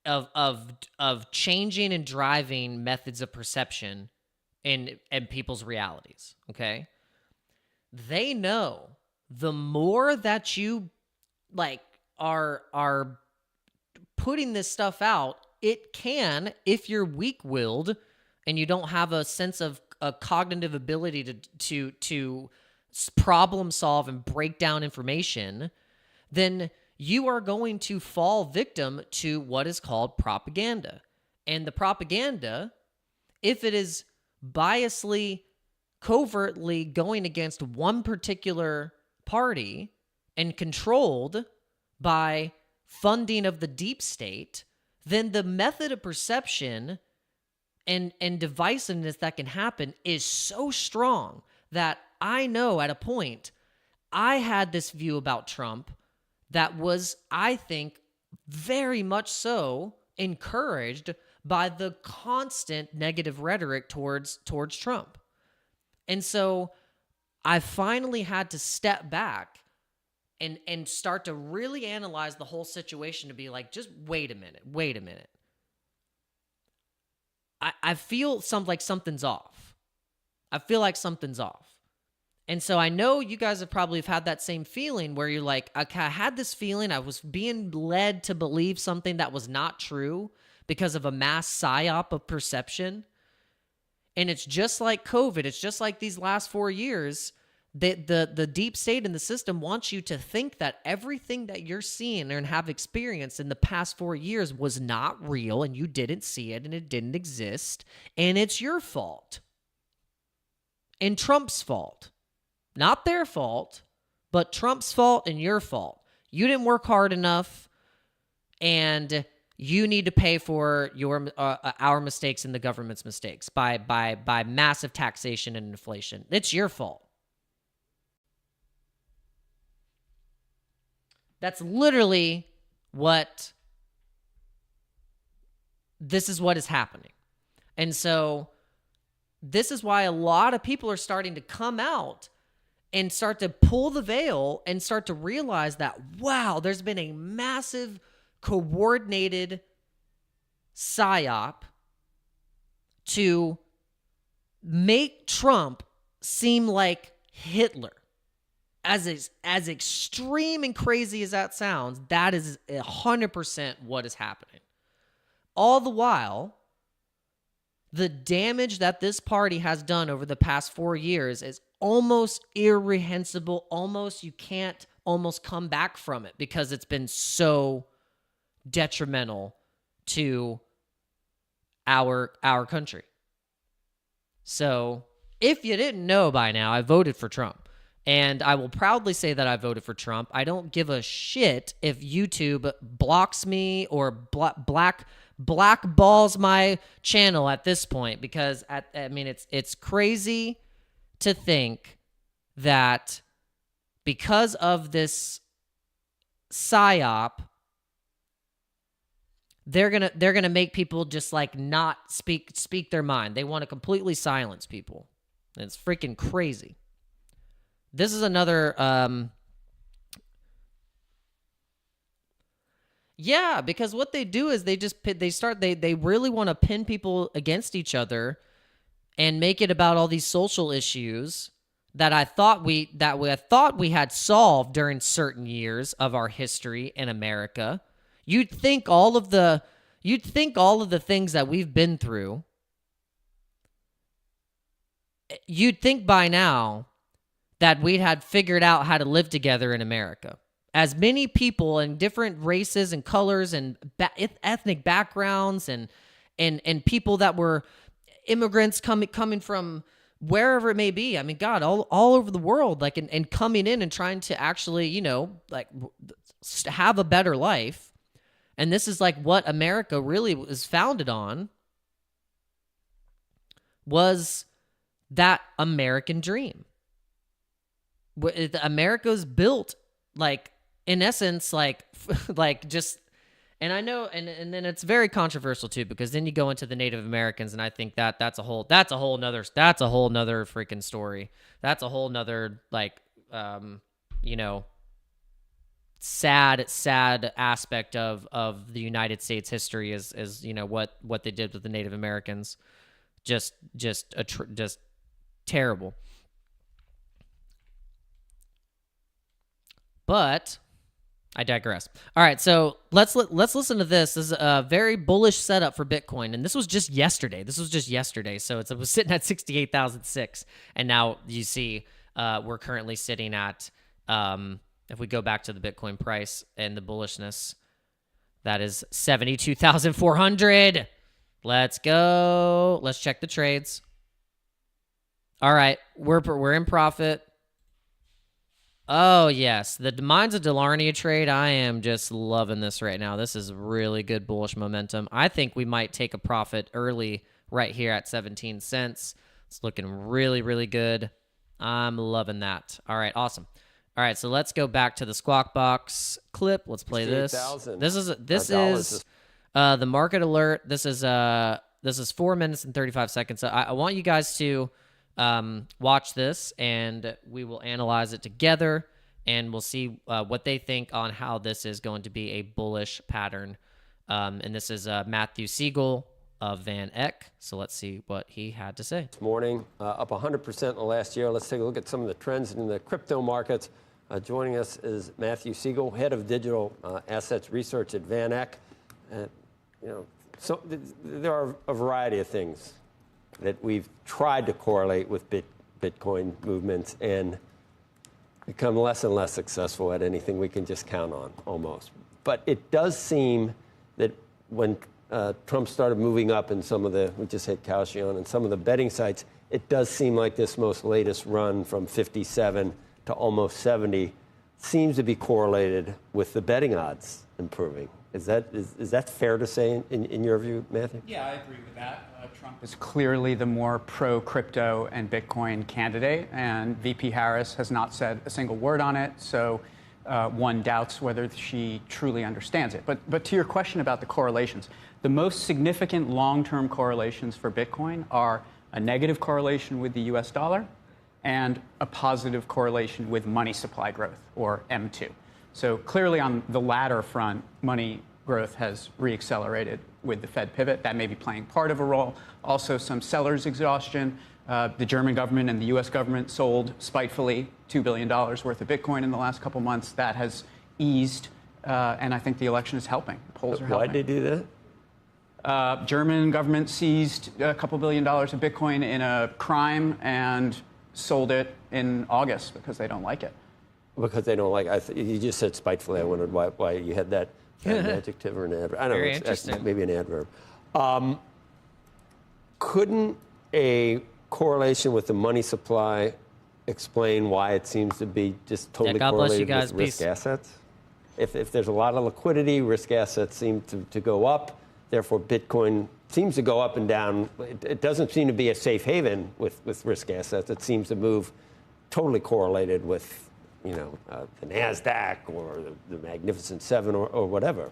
Of changing and driving methods of perception in people's realities. Okay? They know the more that you are putting this stuff out, it can, if you're weak-willed and you don't have a sense of a cognitive ability to problem solve and break down information, then you are going to fall victim to what is called propaganda. And the propaganda, if it is biasly, covertly going against one particular party and controlled by funding of the deep state, then the method of perception and divisiveness that can happen is so strong that I know at a point I had this view about Trump that was, I think, very much so encouraged by the constant negative rhetoric towards Trump. And so I finally had to step back and start to really analyze the whole situation to be just wait a minute. I feel like something's off. And so I know you guys have probably had that same feeling where you're I had this feeling I was being led to believe something that was not true because of a mass psyop of perception. And it's just like COVID. It's just like these last 4 years. The deep state in the system wants you to think that everything that you're seeing and have experienced in the past 4 years was not real and you didn't see it and it didn't exist and it's your fault. and Trump's fault. Not their fault, but Trump's fault and your fault. You didn't work hard enough, and you need to pay for our mistakes and the government's mistakes by massive taxation and inflation. It's your fault. That's literally what is happening. And so this is why a lot of people are starting to come out and start to pull the veil and start to realize that, wow, there's been a massive coordinated psyop to make Trump seem like Hitler. As extreme and crazy as that sounds, that is 100% what is happening. All the while, the damage that this party has done over the past 4 years is almost irrehensible. You can't almost come back from it because it's been so detrimental to our country. So, if you didn't know by now, I voted for Trump. And I will proudly say that I voted for Trump. I don't give a shit if YouTube blocks me or blackballs my channel at this point, because it's crazy to think that because of this psyop, they're gonna make people just like not speak their mind. They want to completely silence people. And it's freaking crazy. This is another, yeah, because what they do is they really want to pin people against each other and make it about all these social issues that I thought we had solved during certain years of our history in America. You'd think all of the things that we've been through, you'd think by now that we'd had figured out how to live together in America. As many people in different races and colors and ethnic backgrounds and people that were immigrants coming from wherever it may be. I mean, God, all over the world, like, and coming in and trying to actually, have a better life. And this is like what America really was founded on, was that American dream. America's built, like, in essence, like just, and I know, and then it's very controversial too, because then you go into the Native Americans, and I think that's a whole nother freaking story. That's a whole nother, like, sad aspect of the United States history is what they did with the Native Americans. Just terrible. But I digress. All right, so let's listen to this. This is a very bullish setup for Bitcoin, and this was just yesterday. So it was sitting at 68,006, and now you see we're currently sitting at, if we go back to the Bitcoin price and the bullishness, that is 72,400. Let's go. Let's check the trades. All right, we're in profit. Oh, yes. The Mines of Delarnia trade, I am just loving this right now. This is really good bullish momentum. I think we might take a profit early right here at 17 cents. It's looking really, really good. I'm loving that. All right, awesome. All right, so let's go back to the Squawk Box clip. Let's play this. This is the market alert. This is 4 minutes and 35 seconds. So I want you guys to watch this, and we will analyze it together, and we'll see what they think on how this is going to be a bullish pattern. And this is Matthew Siegel of Van Eck. So let's see what he had to say. This morning, up 100% in the last year. Let's take a look at some of the trends in the crypto markets. Joining us is Matthew Siegel, head of digital assets research at Van Eck. So there are a variety of things that we've tried to correlate with Bitcoin movements and become less and less successful at anything we can just count on, almost. But it does seem that when Trump started moving up in some of the, we just hit Calcium, and some of the betting sites, it does seem like this most latest run from 57 to almost 70 seems to be correlated with the betting odds improving. Is that fair to say in your view, Matthew? Yeah, I agree with that. Trump is clearly the more pro-crypto and Bitcoin candidate, and VP Harris has not said a single word on it, so one doubts whether she truly understands it. But to your question about the correlations, the most significant long-term correlations for Bitcoin are a negative correlation with the US dollar and a positive correlation with money supply growth, or M2. So clearly on the latter front, money growth has reaccelerated with the Fed pivot. That may be playing part of a role. Also some sellers exhaustion. The German government and the US government sold spitefully $2 billion worth of Bitcoin in the last couple months. That has eased, and I think the election is helping. Polls are helping. Why'd they do that? German government seized a couple $1 billion of Bitcoin in a crime and sold it in August because they don't like it. Because they don't like it. You just said spitefully. I wondered why you had that an adjective or an adverb. I don't Very know. interesting. Maybe an adverb. Couldn't a correlation with the money supply explain why it seems to be just totally God bless you correlated guys. with risk Peace. assets? If there's a lot of liquidity, risk assets seem to go up. Therefore, Bitcoin seems to go up and down. It doesn't seem to be a safe haven with risk assets. It seems to move totally correlated with the NASDAQ or the Magnificent Seven or whatever.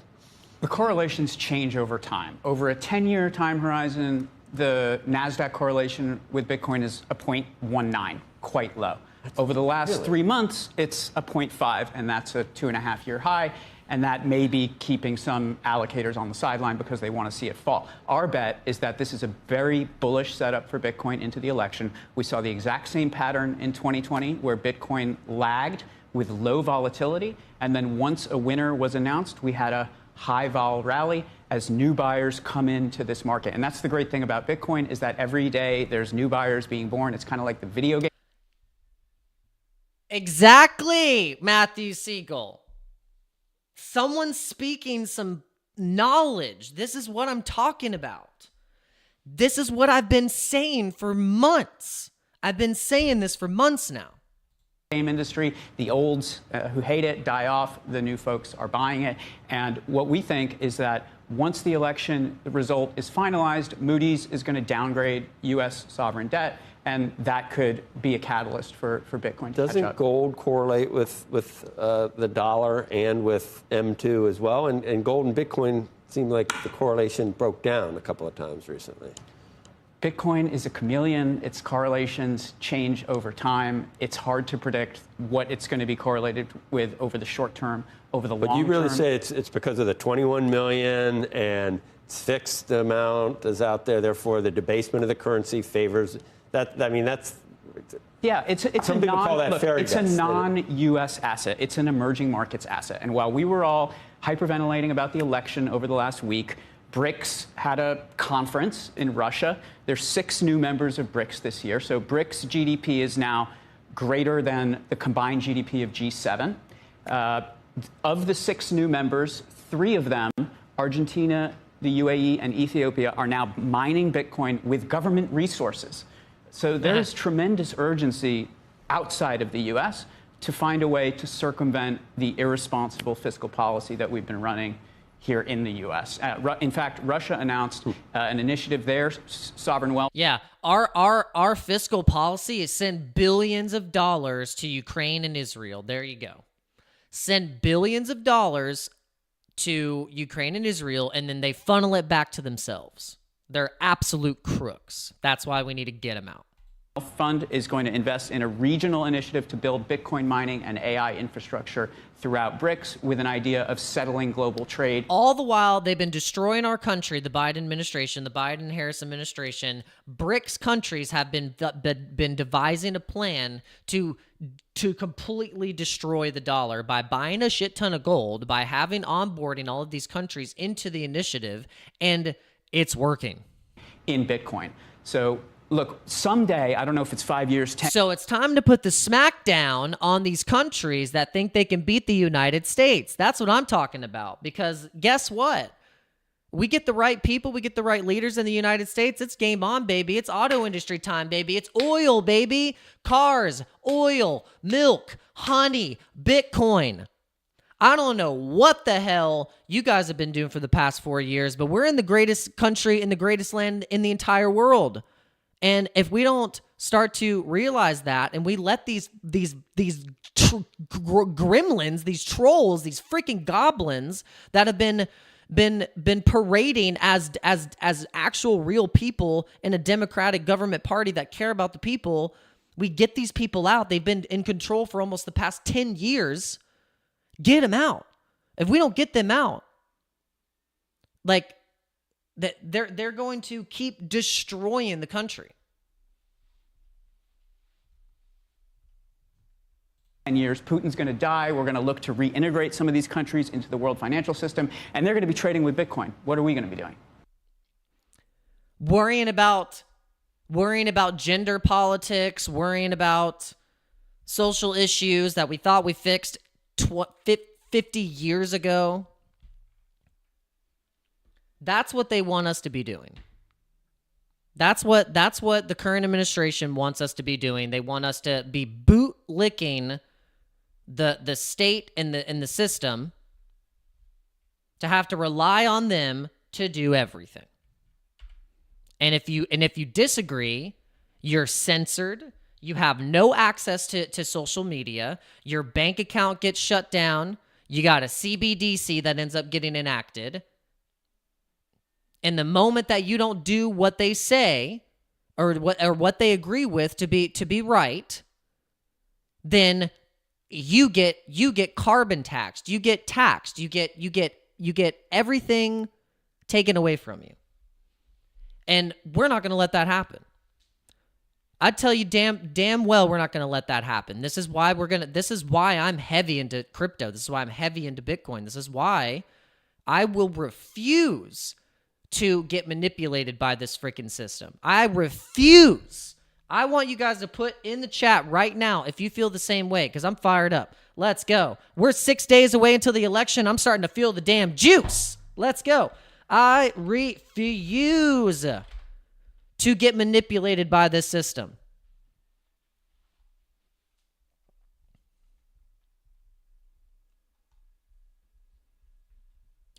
The correlations change over time. Over a 10-year time horizon, the NASDAQ correlation with Bitcoin is a 0.19, quite low. Over the last 3 months, it's a 0.5, and that's a 2.5-year high. And that may be keeping some allocators on the sideline because they want to see it fall. Our bet is that this is a very bullish setup for Bitcoin into the election. We saw the exact same pattern in 2020 where Bitcoin lagged with low volatility. And then once a winner was announced, we had a high vol rally as new buyers come into this market. And that's the great thing about Bitcoin is that every day there's new buyers being born. It's kind of like the video game. Exactly, Matthew Siegel. Someone speaking some knowledge. This is what I'm talking about. This is what I've been saying for months. I've been saying this for months now. Game industry, the olds who hate it die off, the new folks are buying it. And what we think is that once the election result is finalized, Moody's is going to downgrade U.S. sovereign debt, and that could be a catalyst for Bitcoin to catch up. Doesn't gold correlate with the dollar and with M2 as well? And gold and Bitcoin seemed like the correlation broke down a couple of times recently. Bitcoin is a chameleon. Its correlations change over time. It's hard to predict what it's going to be correlated with over the short term, over the long term. But you really say it's because of the 21 million and it's fixed amount is out there, therefore the debasement of the currency favors that. I mean, that's... Yeah, it's Some people call that fairy dust. It's a non-U.S. asset. It's an emerging markets asset. And while we were all hyperventilating about the election over the last week, BRICS had a conference in Russia. There's 6 new members of BRICS this year. So BRICS GDP is now greater than the combined GDP of G7. Of the 6 new members, 3 of them, Argentina, the UAE, and Ethiopia, are now mining Bitcoin with government resources. So there's tremendous urgency outside of the U.S. to find a way to circumvent the irresponsible fiscal policy that we've been running here in the U.S. In fact, Russia announced an initiative there, sovereign wealth. Yeah, our fiscal policy is send billions of dollars to Ukraine and Israel. There you go. Send billions of dollars to Ukraine and Israel, and then they funnel it back to themselves. They're absolute crooks. That's why we need to get them out. Fund is going to invest in a regional initiative to build Bitcoin mining and AI infrastructure throughout BRICS with an idea of settling global trade. All the while, they've been destroying our country, the Biden administration, the Biden-Harris administration. BRICS countries have been devising a plan to completely destroy the dollar by buying a shit ton of gold, by having onboarding all of these countries into the initiative, and it's working. In Bitcoin. So look, someday, I don't know if it's 5 years, 10. So it's time to put the smackdown on these countries that think they can beat the United States. That's what I'm talking about. Because guess what? We get the right people, we get the right leaders in the United States, it's game on, baby. It's auto industry time, baby. It's oil, baby. Cars, oil, milk, honey, Bitcoin. I don't know what the hell you guys have been doing for the past 4 years, but we're in the greatest country, in the greatest land in the entire world. And if we don't start to realize that, and we let these gremlins, these trolls, these freaking goblins that have been parading as actual real people in a democratic government party that care about the people, we get these people out. They've been in control for almost the past 10 years. Get them out. If we don't get them out, like, that they're going to keep destroying the country. 10 years, Putin's going to die. We're going to look to reintegrate some of these countries into the world financial system, and they're going to be trading with Bitcoin. What are we going to be doing? Worrying about gender politics, worrying about social issues that we thought we fixed 50 years ago. That's what they want us to be doing. That's what the current administration wants us to be doing. They want us to be bootlicking the state and the system, to have to rely on them to do everything. And if you disagree, you're censored. You have no access to social media. Your bank account gets shut down. You got a CBDC that ends up getting enacted. And the moment that you don't do what they say, or what they agree with to be right, then you get carbon taxed. You get taxed. You get everything taken away from you. And we're not going to let that happen. I tell you damn well we're not going to let that happen. This is why I'm heavy into crypto. This is why I'm heavy into Bitcoin. This is why I will refuse to get manipulated by this freaking system. I refuse. I want you guys to put in the chat right now if you feel the same way, because I'm fired up. Let's go. We're 6 days away until the election. I'm starting to feel the damn juice. Let's go. I refuse to get manipulated by this system.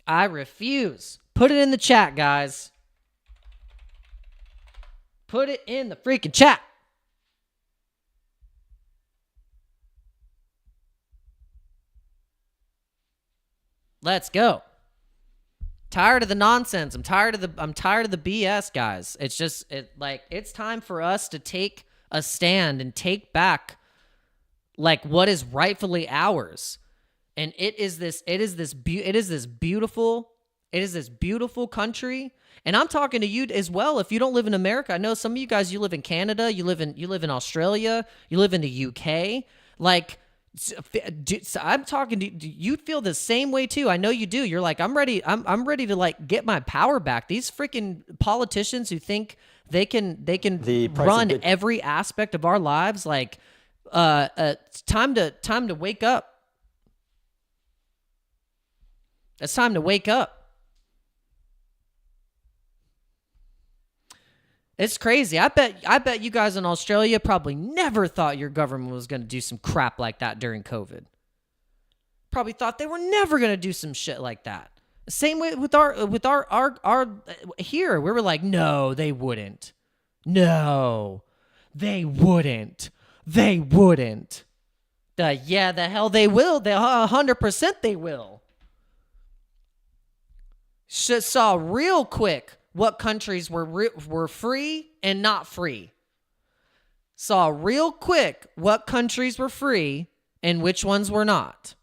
I refuse. Put it in the chat, guys. Put it in the freaking chat. Let's go. Tired of the nonsense. I'm tired of the BS, guys. It's just it's time for us to take a stand and take back what is rightfully ours. And it is this beautiful country. And I'm talking to you as well. If you don't live in America, I know some of you guys, you live in Canada, you live in Australia, you live in the UK. I'm talking to you. You feel the same way too. I know you do. You're like, I'm ready to get my power back. These freaking politicians who think they can run every aspect of our lives. It's time to wake up. It's time to wake up. It's crazy. I bet you guys in Australia probably never thought your government was going to do some crap like that during COVID. Probably thought they were never going to do some shit like that. Same way with our here. We were like, no, they wouldn't. No, they wouldn't. They wouldn't. The hell they will. They 100% they will. Saw real quick what countries were free and not free. Saw real quick what countries were free and which ones were not.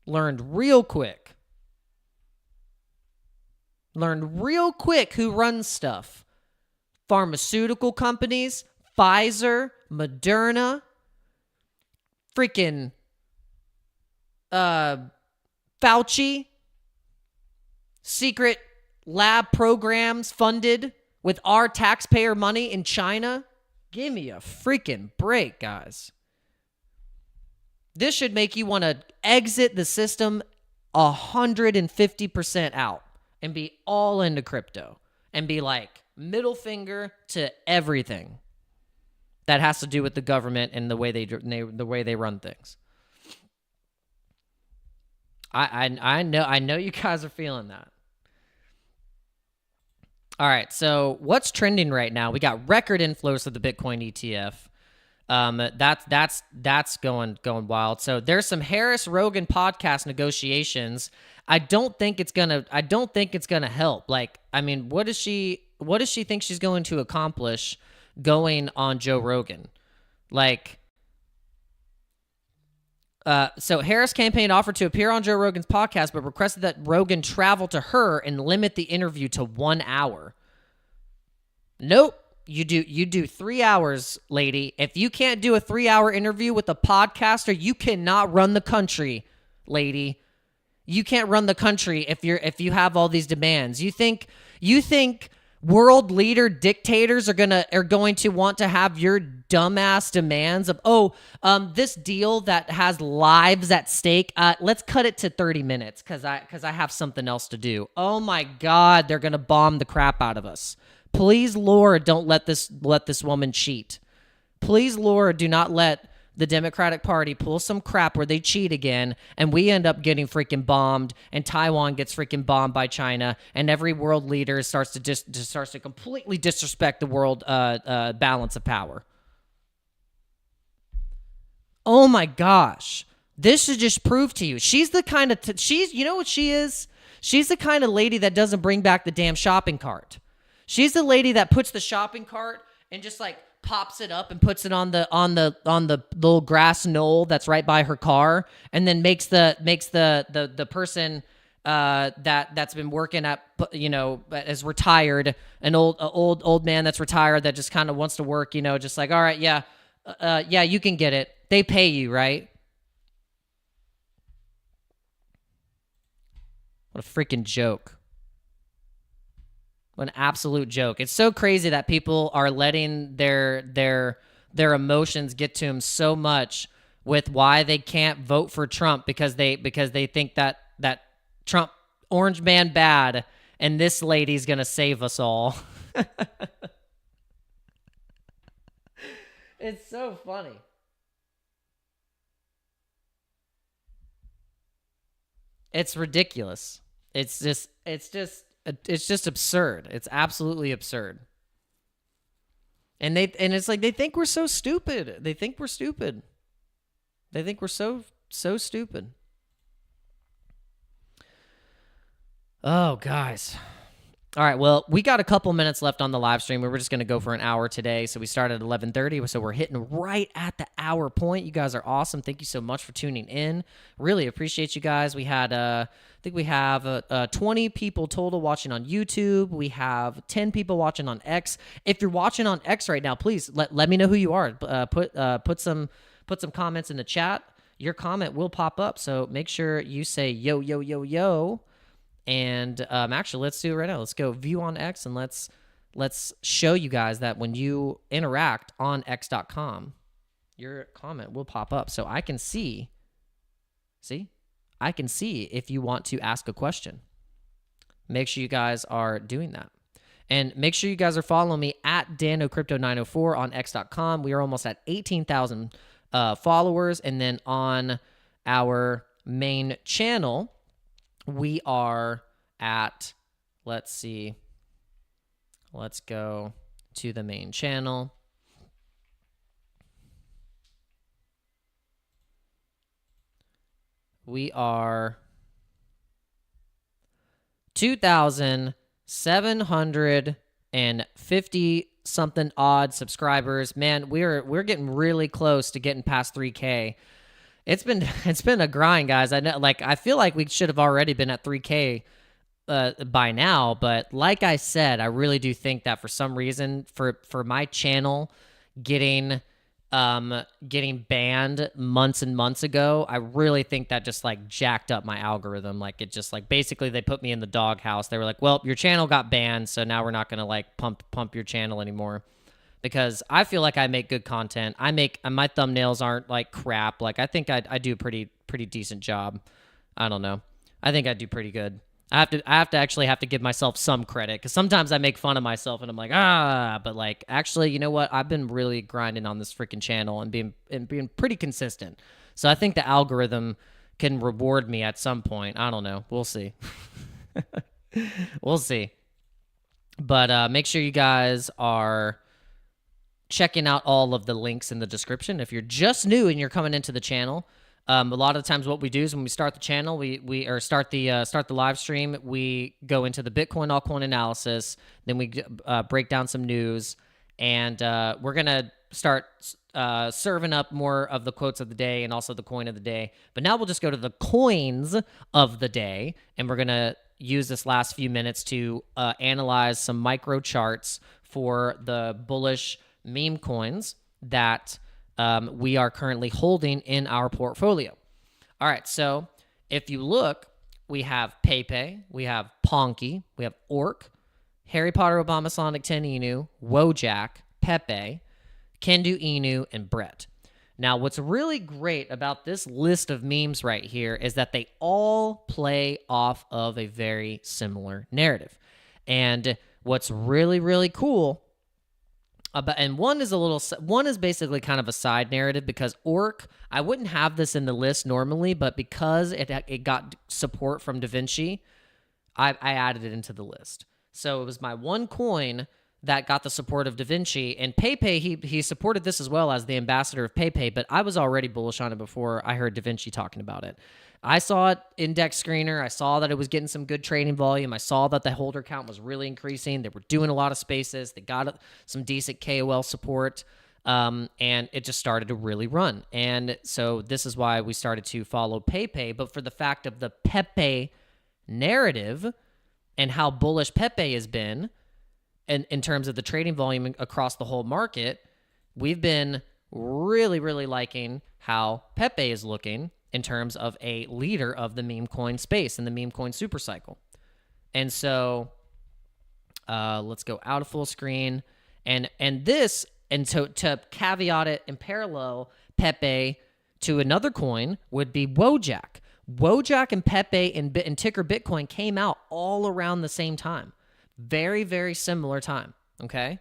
Learned real quick. Learned real quick who runs stuff. Pharmaceutical companies, Pfizer, Moderna, freaking Fauci, secret lab programs funded with our taxpayer money in China. Give me a freaking break, guys. This should make you want to exit the system 150% out. and be all into crypto and be like middle finger to everything that has to do with the government and the way they run things. I know you guys are feeling that. All right, so what's trending right now? We got record inflows of the Bitcoin ETF. That's going wild. So there's some Harris Rogan podcast negotiations. I don't think it's gonna help. Like, I mean, what does she think she's going to accomplish going on Joe Rogan? Like, so Harris campaign offered to appear on Joe Rogan's podcast, but requested that Rogan travel to her and limit the interview to 1 hour. Nope. You do 3 hours, lady. If you can't do a 3-hour interview with a podcaster, you cannot run the country, lady. You can't run the country if you have all these demands. You think world leader dictators are going to want to have your dumbass demands of this deal that has lives at stake? Let's cut it to 30 minutes because I have something else to do. Oh my God, they're gonna bomb the crap out of us. Please, Lord, don't let this woman cheat. Please, Lord, do not let the Democratic Party pull some crap where they cheat again, and we end up getting freaking bombed, and Taiwan gets freaking bombed by China, and every world leader starts to completely disrespect the world balance of power. Oh my gosh, this should just prove to you she's the kind of you know what she is? She's the kind of lady that doesn't bring back the damn shopping cart. She's the lady that puts the shopping cart and just like pops it up and puts it on the little grass knoll that's right by her car, and then makes the person that's been working at, you know, as retired, an old man that's retired that just kind of wants to work, you know, just like, all right, yeah, you can get it. They pay you, right? What a freaking joke. An absolute joke. It's so crazy that people are letting their emotions get to them so much with why they can't vote for Trump because they think that Trump, orange man bad, and this lady's gonna save us all. It's so funny. It's ridiculous. It's just absurd. It's absolutely absurd. And it's like they think we're so stupid. They think we're stupid. They think we're so stupid. Oh, guys. All right, well, we got a couple minutes left on the live stream. We were just going to go for an hour today, so we started at 11:30, so we're hitting right at the hour point. You guys are awesome. Thank you so much for tuning in. Really appreciate you guys. We had, I think we have 20 people total watching on YouTube. We have 10 people watching on X. If you're watching on X right now, please let me know who you are. Put some comments in the chat. Your comment will pop up, so make sure you say yo, yo, yo, yo. And actually, let's do it right now. Let's go view on X, and let's show you guys that when you interact on x.com, your comment will pop up. So I can see if you want to ask a question. Make sure you guys are doing that. And make sure you guys are following me at DanoCrypto904 on x.com. We are almost at 18,000 followers. And then on our main channel, we are at, let's see, let's go to the main channel. We are 2,750 something odd subscribers. Man, we're getting really close to getting past 3K. It's been a grind, guys. I know, like, I feel like we should have already been at 3K by now, but like I said, I really do think that for some reason, for my channel getting banned months and months ago, I really think that just like jacked up my algorithm. Like, it just like basically they put me in the doghouse. They were like, well, your channel got banned, so now we're not gonna like pump your channel anymore. Because I feel like I make good content. My thumbnails aren't like crap. Like, I think I do a pretty decent job. I don't know. I think I do pretty good. I have to give myself some credit, because sometimes I make fun of myself and I'm like, but like, actually, you know what? I've been really grinding on this freaking channel and being pretty consistent. So I think the algorithm can reward me at some point. I don't know. We'll see. We'll see. But make sure you guys are checking out all of the links in the description. If you're just new and you're coming into the channel, a lot of the times what we do is when we start the channel, we start the live stream, we go into the Bitcoin altcoin analysis, then we break down some news, and we're gonna start serving up more of the quotes of the day and also the coin of the day. But now we'll just go to the coins of the day, and we're gonna use this last few minutes to analyze some micro charts for the bullish meme coins that we are currently holding in our portfolio. All right, so if you look, we have PayPay, we have Ponky, we have Orc, Harry Potter Obama Sonic 10 Inu, Wojak, Pepe, Kendu Inu, and Brett. Now, what's really great about this list of memes right here is that they all play off of a very similar narrative. And what's really, really cool and one is basically kind of a side narrative, because Orc, I wouldn't have this in the list normally, but because it got support from DaVinci, I added it into the list. So it was my one coin that got the support of DaVinci, and PayPay, he supported this as well as the ambassador of PayPay, but I was already bullish on it before I heard DaVinci talking about it. I saw it index screener. I saw that it was getting some good trading volume. I saw that the holder count was really increasing. They were doing a lot of spaces. They got some decent KOL support, and it just started to really run. And so this is why we started to follow PayPay. But for the fact of the Pepe narrative and how bullish Pepe has been, and in terms of the trading volume across the whole market, we've been really, really liking how Pepe is looking in terms of a leader of the meme coin space and the meme coin super cycle. And so let's go out of full screen. And to caveat it and parallel Pepe to another coin would be Wojak. Wojak and Pepe and ticker Bitcoin came out all around the same time. Very, very similar time, okay?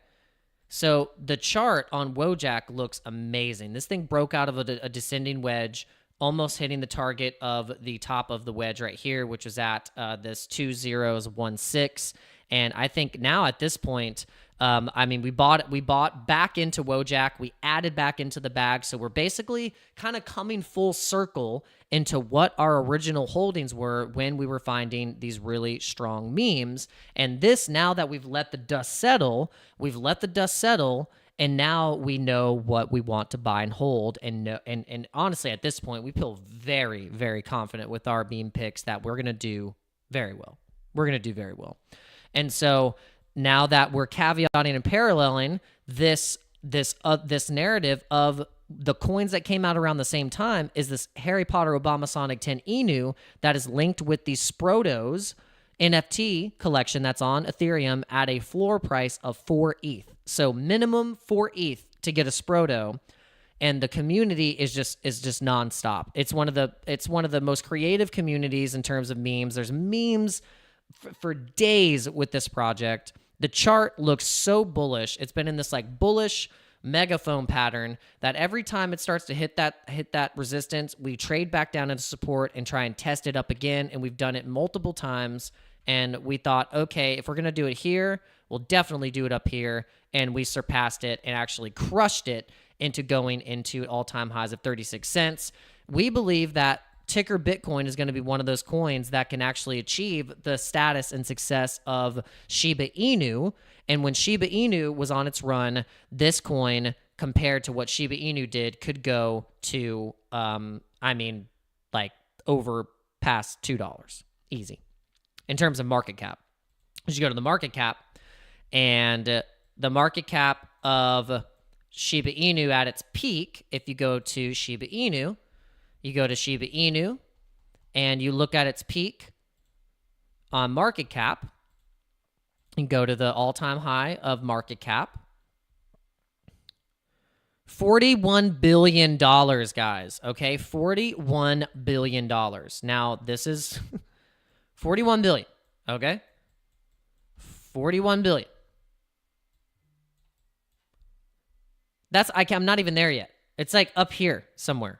So the chart on Wojak looks amazing. This thing broke out of a descending wedge, almost hitting the target of the top of the wedge right here, which was at this 2016. And I think now at this point, I mean, we bought back into Wojak, we added back into the bag, so we're basically kind of coming full circle into what our original holdings were when we were finding these really strong memes. And this, now that we've let the dust settle, and now we know what we want to buy and hold. And honestly, at this point, we feel very, very confident with our meme picks that we're going to do very well. And so now that we're caveating and paralleling this narrative of the coins that came out around the same time, is this Harry Potter Obama Sonic 10 Inu that is linked with the Sprotos NFT collection that's on Ethereum at a floor price of 4 ETH. So minimum 4 ETH to get a Sproto, and the community is just nonstop. It's one of the most creative communities in terms of memes. There's memes for days with this project. The chart looks so bullish. It's been in this like bullish megaphone pattern that every time it starts to hit that resistance, we trade back down into support and try and test it up again. And we've done it multiple times. And we thought, okay, if we're going to do it here, we'll definitely do it up here. And we surpassed it and actually crushed it into going into all-time highs of 36 cents. We believe that ticker Bitcoin is going to be one of those coins that can actually achieve the status and success of Shiba Inu. And when Shiba Inu was on its run, this coin, compared to what Shiba Inu did, could go to, over past $2. Easy. In terms of market cap. You should go to the market cap, and the market cap of Shiba Inu at its peak, if you go to Shiba Inu, you go to Shiba Inu, and you look at its peak on market cap, and go to the all-time high of market cap. $41 billion, guys, okay? $41 billion. Now, this is $41 billion. Okay? 41 billion. I'm not even there yet. It's like up here somewhere.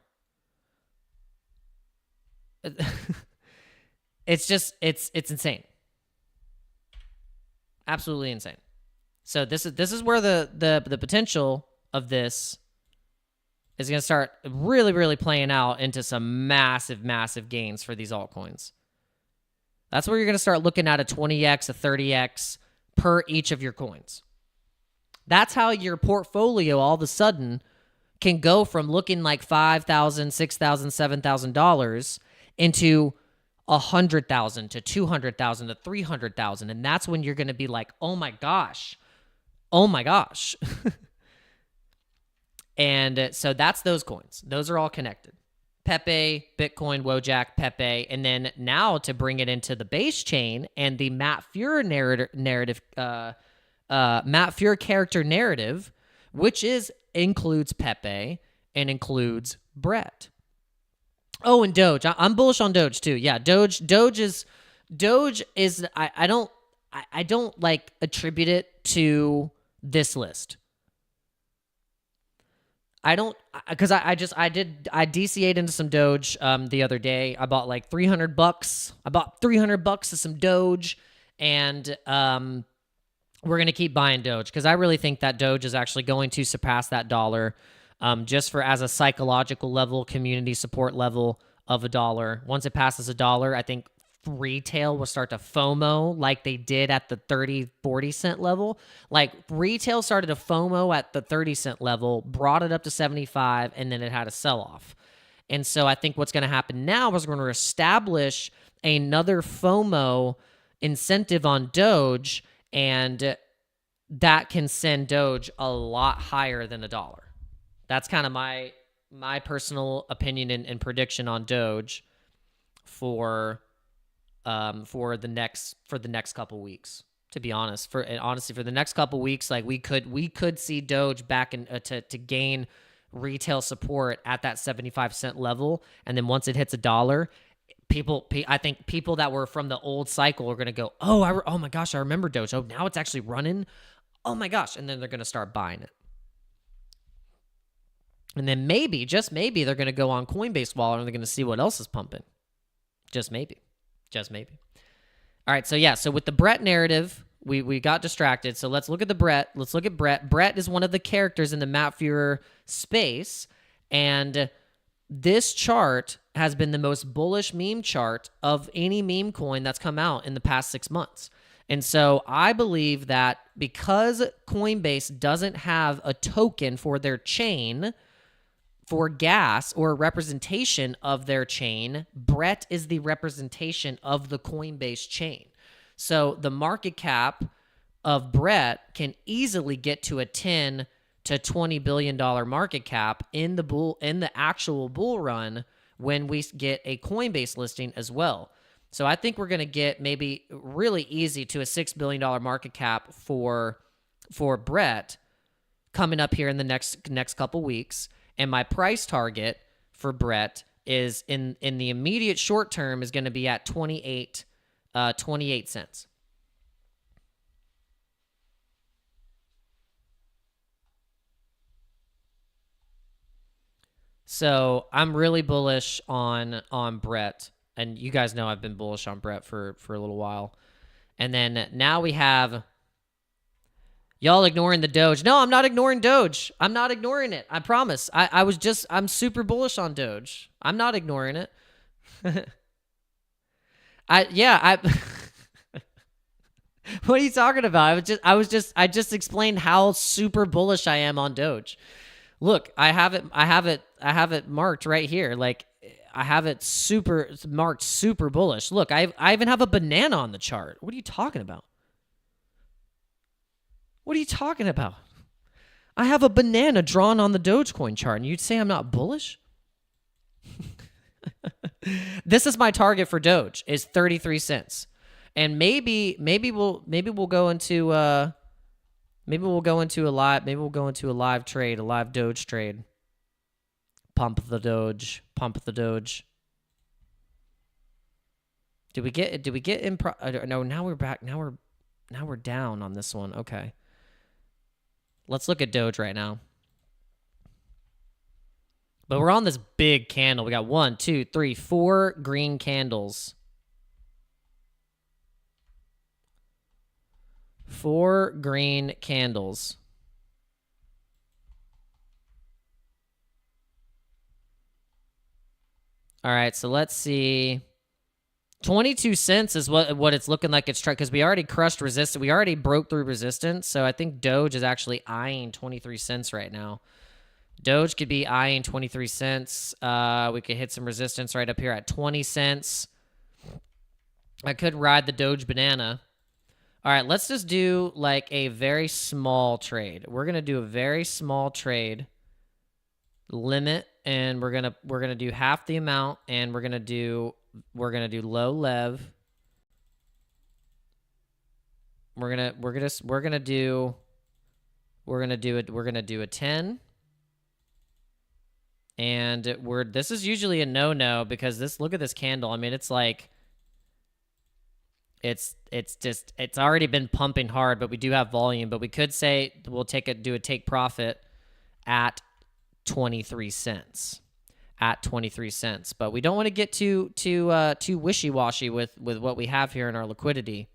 It's insane. Absolutely insane. So this is where the potential of this is going to start really, really playing out into some massive, massive gains for these altcoins. That's where you're going to start looking at a 20x, a 30x per each of your coins. That's how your portfolio all of a sudden can go from looking like $5,000, $6,000, $7,000 into $100,000 to $200,000 to $300,000, and that's when you're going to be like, oh my gosh. And so that's those coins. Those are all connected. Pepe, Bitcoin, Wojak, Pepe, and then now to bring it into the base chain and the Matt Fuhr narrative, Matt Fuhr character narrative, which includes Pepe and includes Brett. Oh, and Doge. I'm bullish on Doge too. Yeah, Doge is. I don't like attribute it to this list. I don't, because I DCA'd into some Doge the other day. I bought like $300. I bought $300 of some Doge, and we're gonna keep buying Doge because I really think that Doge is actually going to surpass that dollar, just for as a psychological level, community support level of a dollar. Once it passes a dollar, I think retail will start to FOMO like they did at the 30, 40 cent level. Like retail started to FOMO at the 30 cent level, brought it up to 75, and then it had a sell-off. And so I think what's going to happen now is we're going to establish another FOMO incentive on Doge, and that can send Doge a lot higher than a dollar. That's kind of my personal opinion and prediction on Doge for the next couple weeks. To be honest, honestly, for the next couple weeks, like we could see Doge back in to gain retail support at that 75-cent level, and then once it hits a dollar, I think people that were from the old cycle are going to go, oh my gosh, I remember Doge. Oh, now it's actually running. Oh my gosh, and then they're going to start buying it. And then maybe, just maybe, they're going to go on Coinbase wallet and they're going to see what else is pumping. Just maybe. Just maybe. All right, so with the Brett narrative, we got distracted. So let's look at the Brett. Let's look at Brett. Brett is one of the characters in the Matt Fuhr space, and this chart has been the most bullish meme chart of any meme coin that's come out in the past 6 months. And so I believe that because Coinbase doesn't have a token for their chain for gas or a representation of their chain, Brett is the representation of the Coinbase chain. So the market cap of Brett can easily get to a $10 to $20 billion market cap in the actual bull run when we get a Coinbase listing as well. So I think we're going to get maybe really easy to a $6 billion market cap for Brett coming up here in the next couple weeks. And my price target for Brett is in the immediate short term is going to be at 28 cents. So I'm really bullish on Brett, and you guys know I've been bullish on Brett for a little while. And then now we have y'all ignoring the Doge. No, I'm not ignoring Doge. I'm not ignoring it. I promise. I'm super bullish on Doge. I'm not ignoring it. What are you talking about? I just explained how super bullish I am on Doge. Look, I have it marked right here. Like I have it marked super bullish. Look, I even have a banana on the chart. What are you talking about? What are you talking about? I have a banana drawn on the Dogecoin chart, and you'd say I'm not bullish? This is my target for Doge, is 33 cents. And maybe we'll go into a live trade, a live Doge trade. Pump the Doge. Did we get no, now we're back. Now we're down on this one. Okay. Let's look at Doge right now. But we're on this big candle. We got 1, 2, 3, 4 green candles. 4 green candles. All right, so let's see. 22 cents is what it's looking like it's trying, because we already crushed resistance. We already broke through resistance, so I think Doge is actually eyeing 23 cents right now. Doge could be eyeing 23 cents. We could hit some resistance right up here at 20 cents. I could ride the Doge banana. All right, let's just do like a very small trade. We're gonna do a very small trade limit, and we're gonna do half the amount, and we're gonna do low lev. We're gonna do a 10. And this is usually a no-no, because look at this candle. I mean, it's like it's already been pumping hard, but we do have volume. But we could say we'll do a take profit at 23 cents. At 23 cents. But we don't want to get too wishy-washy with what we have here in our liquidity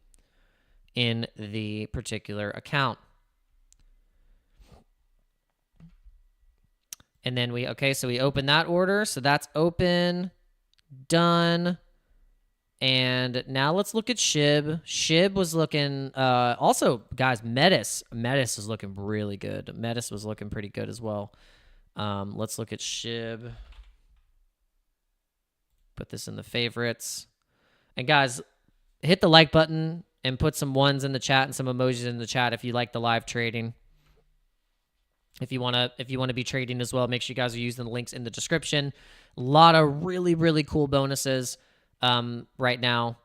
in the particular account. And then so we open that order. So that's open, done. And now let's look at SHIB. SHIB was looking, also, guys, Metis is looking really good. Metis was looking pretty good as well. Let's look at SHIB. Put this in the favorites. And guys, hit the like button and put some ones in the chat and some emojis in the chat if you like the live trading. If you want to be trading as well, make sure you guys are using the links in the description. A lot of really, really cool bonuses right now.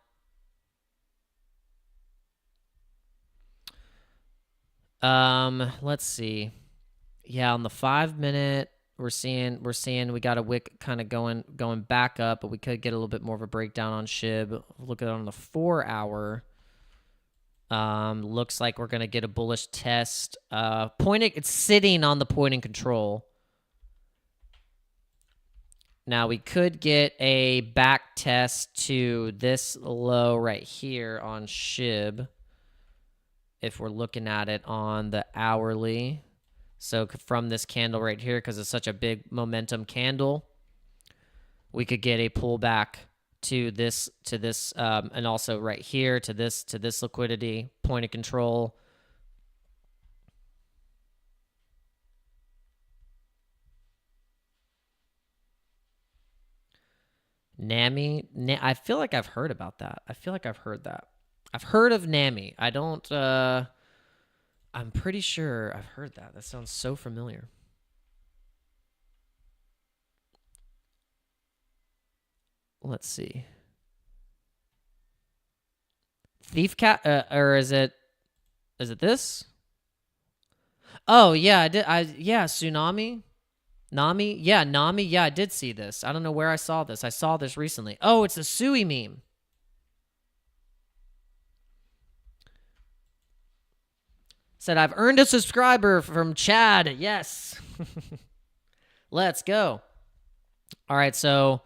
Let's see. Yeah, on the 5-minute, we're seeing we got a wick kind of going back up, but we could get a little bit more of a breakdown on SHIB. Look at it on the 4-hour. Looks like we're gonna get a bullish test. It's sitting on the point and control. Now we could get a back test to this low right here on SHIB if we're looking at it on the hourly. So from this candle right here, because it's such a big momentum candle, we could get a pullback to this, and also right here to this liquidity point of control. NAMI, I feel like I've heard about that. I feel like I've heard that. I've heard of NAMI. I don't. I'm pretty sure I've heard that. That sounds so familiar. Let's see. Thief Cat, or is it this? Oh yeah, I did. Yeah, Tsunami, Nami, yeah, Nami, yeah, I did see this. I don't know where I saw this. I saw this recently. Oh, it's a Sui meme. Said I've earned a subscriber from Chad. Yes. Let's go. All right, so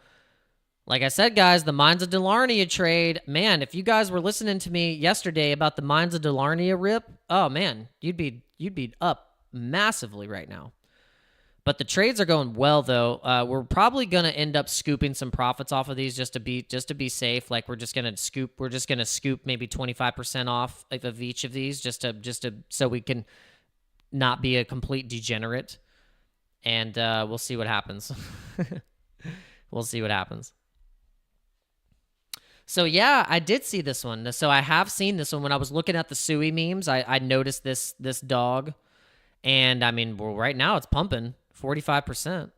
like I said, guys, the Mines of Delarnia trade, man, if you guys were listening to me yesterday about the Mines of Delarnia rip, oh man, you'd be up massively right now. But the trades are going well though. We're probably going to end up scooping some profits off of these just to be safe. Like we're just going to scoop maybe 25% off of each of these just to so we can not be a complete degenerate. And we'll see what happens. We'll see what happens. So yeah, I did see this one. So I have seen this one when I was looking at the Sui memes. I noticed this dog, and I mean, well, right now it's pumping 45%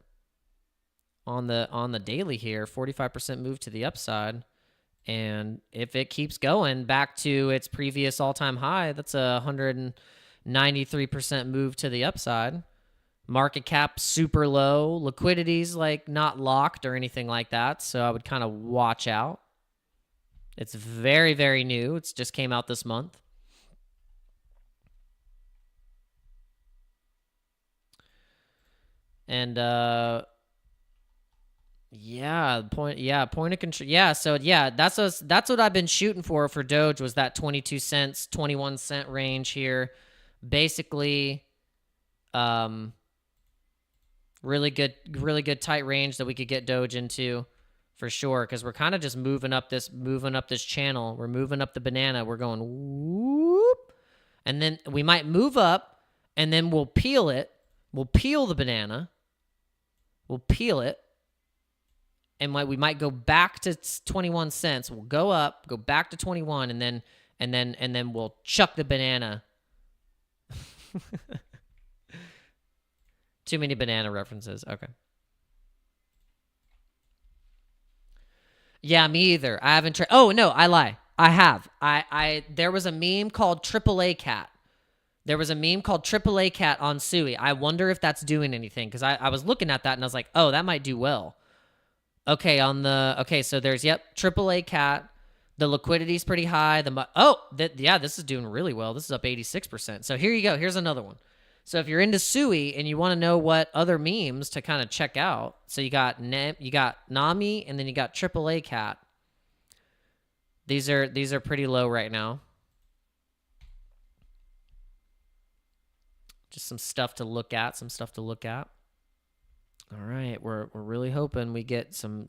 on the daily here. 45% move to the upside, and if it keeps going back to its previous all-time high, that's a 193% move to the upside. Market cap super low, liquidity's like not locked or anything like that, so I would kind of watch out. It's very, very new. It's just came out this month. And point of control. Yeah, so yeah, that's what I've been shooting for Doge, was that 22 cents, 21 cent range here. Basically, really good tight range that we could get Doge into for sure, because we're kind of just moving up this channel. We're moving up the banana. We're going whoop, and then we might move up, and then we'll peel it. We'll peel the banana. We'll peel it, and we might go back to 21 cents. We'll go up, go back to 21, and then we'll chuck the banana. Too many banana references. Okay. Yeah, me either. I haven't tried. Oh no, I lie. I have. There was a meme called AAA Cat. There was a meme called AAA Cat on Sui. I wonder if that's doing anything, because I was looking at that and I was like, oh, that might do well. Okay, so there's, AAA Cat. The liquidity's pretty high. This is doing really well. This is up 86%. So here you go. Here's another one. So if you're into Sui and you want to know what other memes to kind of check out, so you got Nami, and then you got AAA Cat. These are pretty low right now. Just some stuff to look at. All right, we're really hoping we get some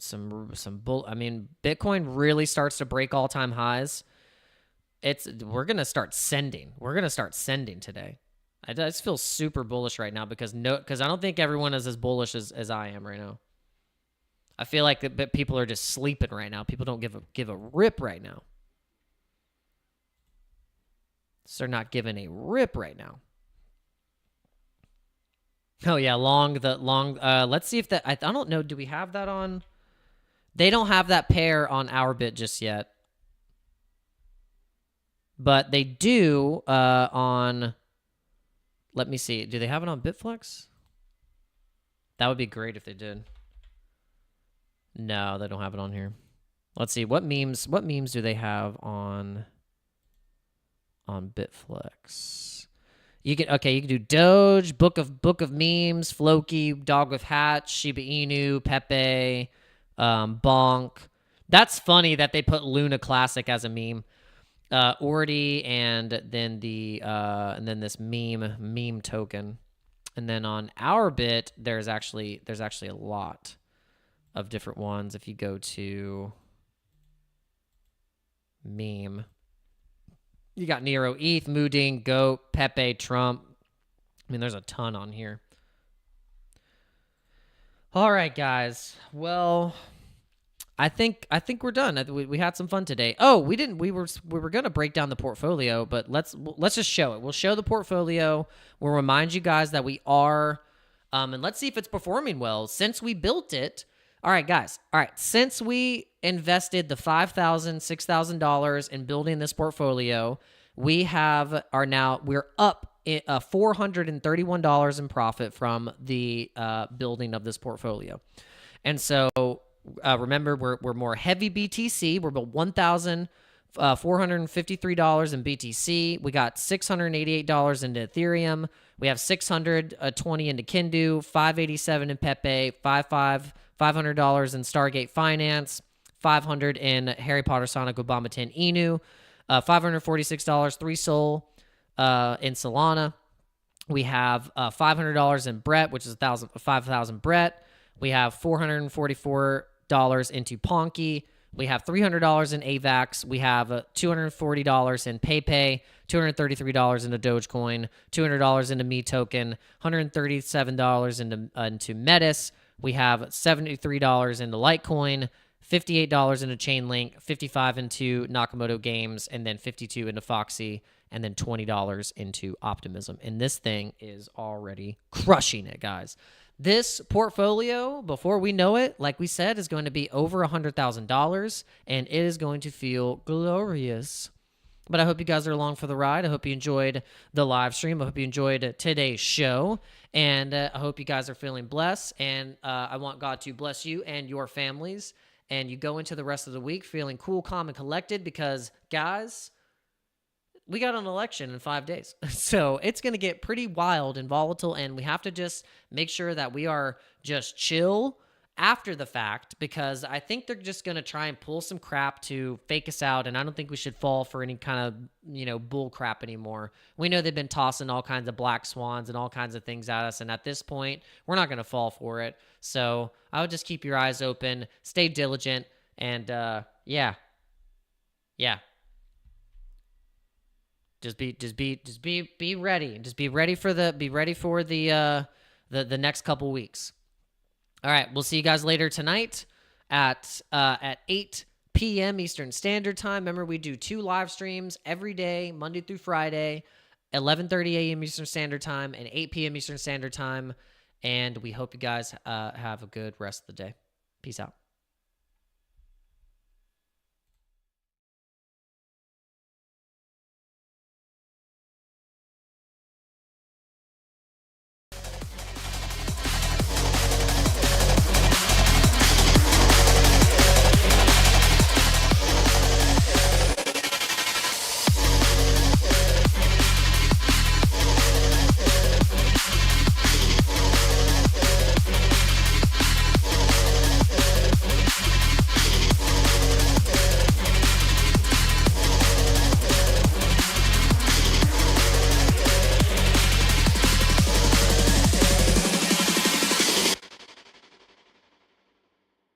bull. I mean, Bitcoin really starts to break all-time highs. We're gonna start sending. We're gonna start sending today. I just feel super bullish right now because I don't think everyone is as bullish as I am right now. I feel like that people are just sleeping right now. People don't give a rip right now. So they're not giving a rip right now. Oh yeah, let's see if that, I don't know, do we have that on? They don't have that pair on OURBIT just yet. But they do on, let me see, do they have it on BITFLEX? That would be great if they did. No, they don't have it on here. Let's see, what memes do they have on BITFLEX? You can do Doge, Book of Memes, Floki, Dog with Hat, Shiba Inu, Pepe, Bonk. That's funny that they put Luna Classic as a meme. Ordi, and then this meme token. And then on OURBIT, there's actually a lot of different ones. If you go to meme, you got Nero, ETH, Mooding, Goat, Pepe, Trump. I mean, there's a ton on here. All right, guys. Well, I think we're done. We had some fun today. Oh, we didn't. We were gonna break down the portfolio, but let's just show it. We'll show the portfolio. We'll remind you guys that we are, and let's see if it's performing well since we built it. All right, guys. All right, since we invested the $5,000, $6,000 in building this portfolio, we're up $431 in profit from the building of this portfolio. And so remember, we're more heavy BTC. We're about $1,453 in BTC. We got $688 into Ethereum. We have $620 into Kindu, $587 in Pepe, $500 in Stargate Finance, $500 in Harry Potter Sonic Obama 10 Inu, $546 3 Sol in Solana. We have $500 in Brett, which is 5,000 Brett. We have $444 into Ponky. We have $300 in AVAX. We have $240 in PayPay, $233 into Dogecoin, $200 into Me Token, $137 into Metis. We have $73 into Litecoin, $58 into Chainlink, $55 into Nakamoto Games, and then $52 into Foxy, and then $20 into Optimism. And this thing is already crushing it, guys. This portfolio, before we know it, like we said, is going to be over $100,000, and it is going to feel glorious. But I hope you guys are along for the ride. I hope you enjoyed the live stream. I hope you enjoyed today's show, and I hope you guys are feeling blessed. And I want God to bless you and your families and you go into the rest of the week feeling cool, calm, and collected because, guys, we got an election in 5 days. So it's going to get pretty wild and volatile, and we have to just make sure that we are just chill after the fact, because I think they're just going to try and pull some crap to fake us out, and I don't think we should fall for any kind of, bull crap anymore. We know they've been tossing all kinds of black swans and all kinds of things at us, and at this point, we're not going to fall for it. So I would just keep your eyes open, stay diligent, and yeah. Just be ready. Just be ready for the next couple weeks. All right, we'll see you guys later tonight at 8 p.m. Eastern Standard Time. Remember, we do 2 live streams every day, Monday through Friday, 11:30 a.m. Eastern Standard Time and 8 p.m. Eastern Standard Time. And we hope you guys have a good rest of the day. Peace out.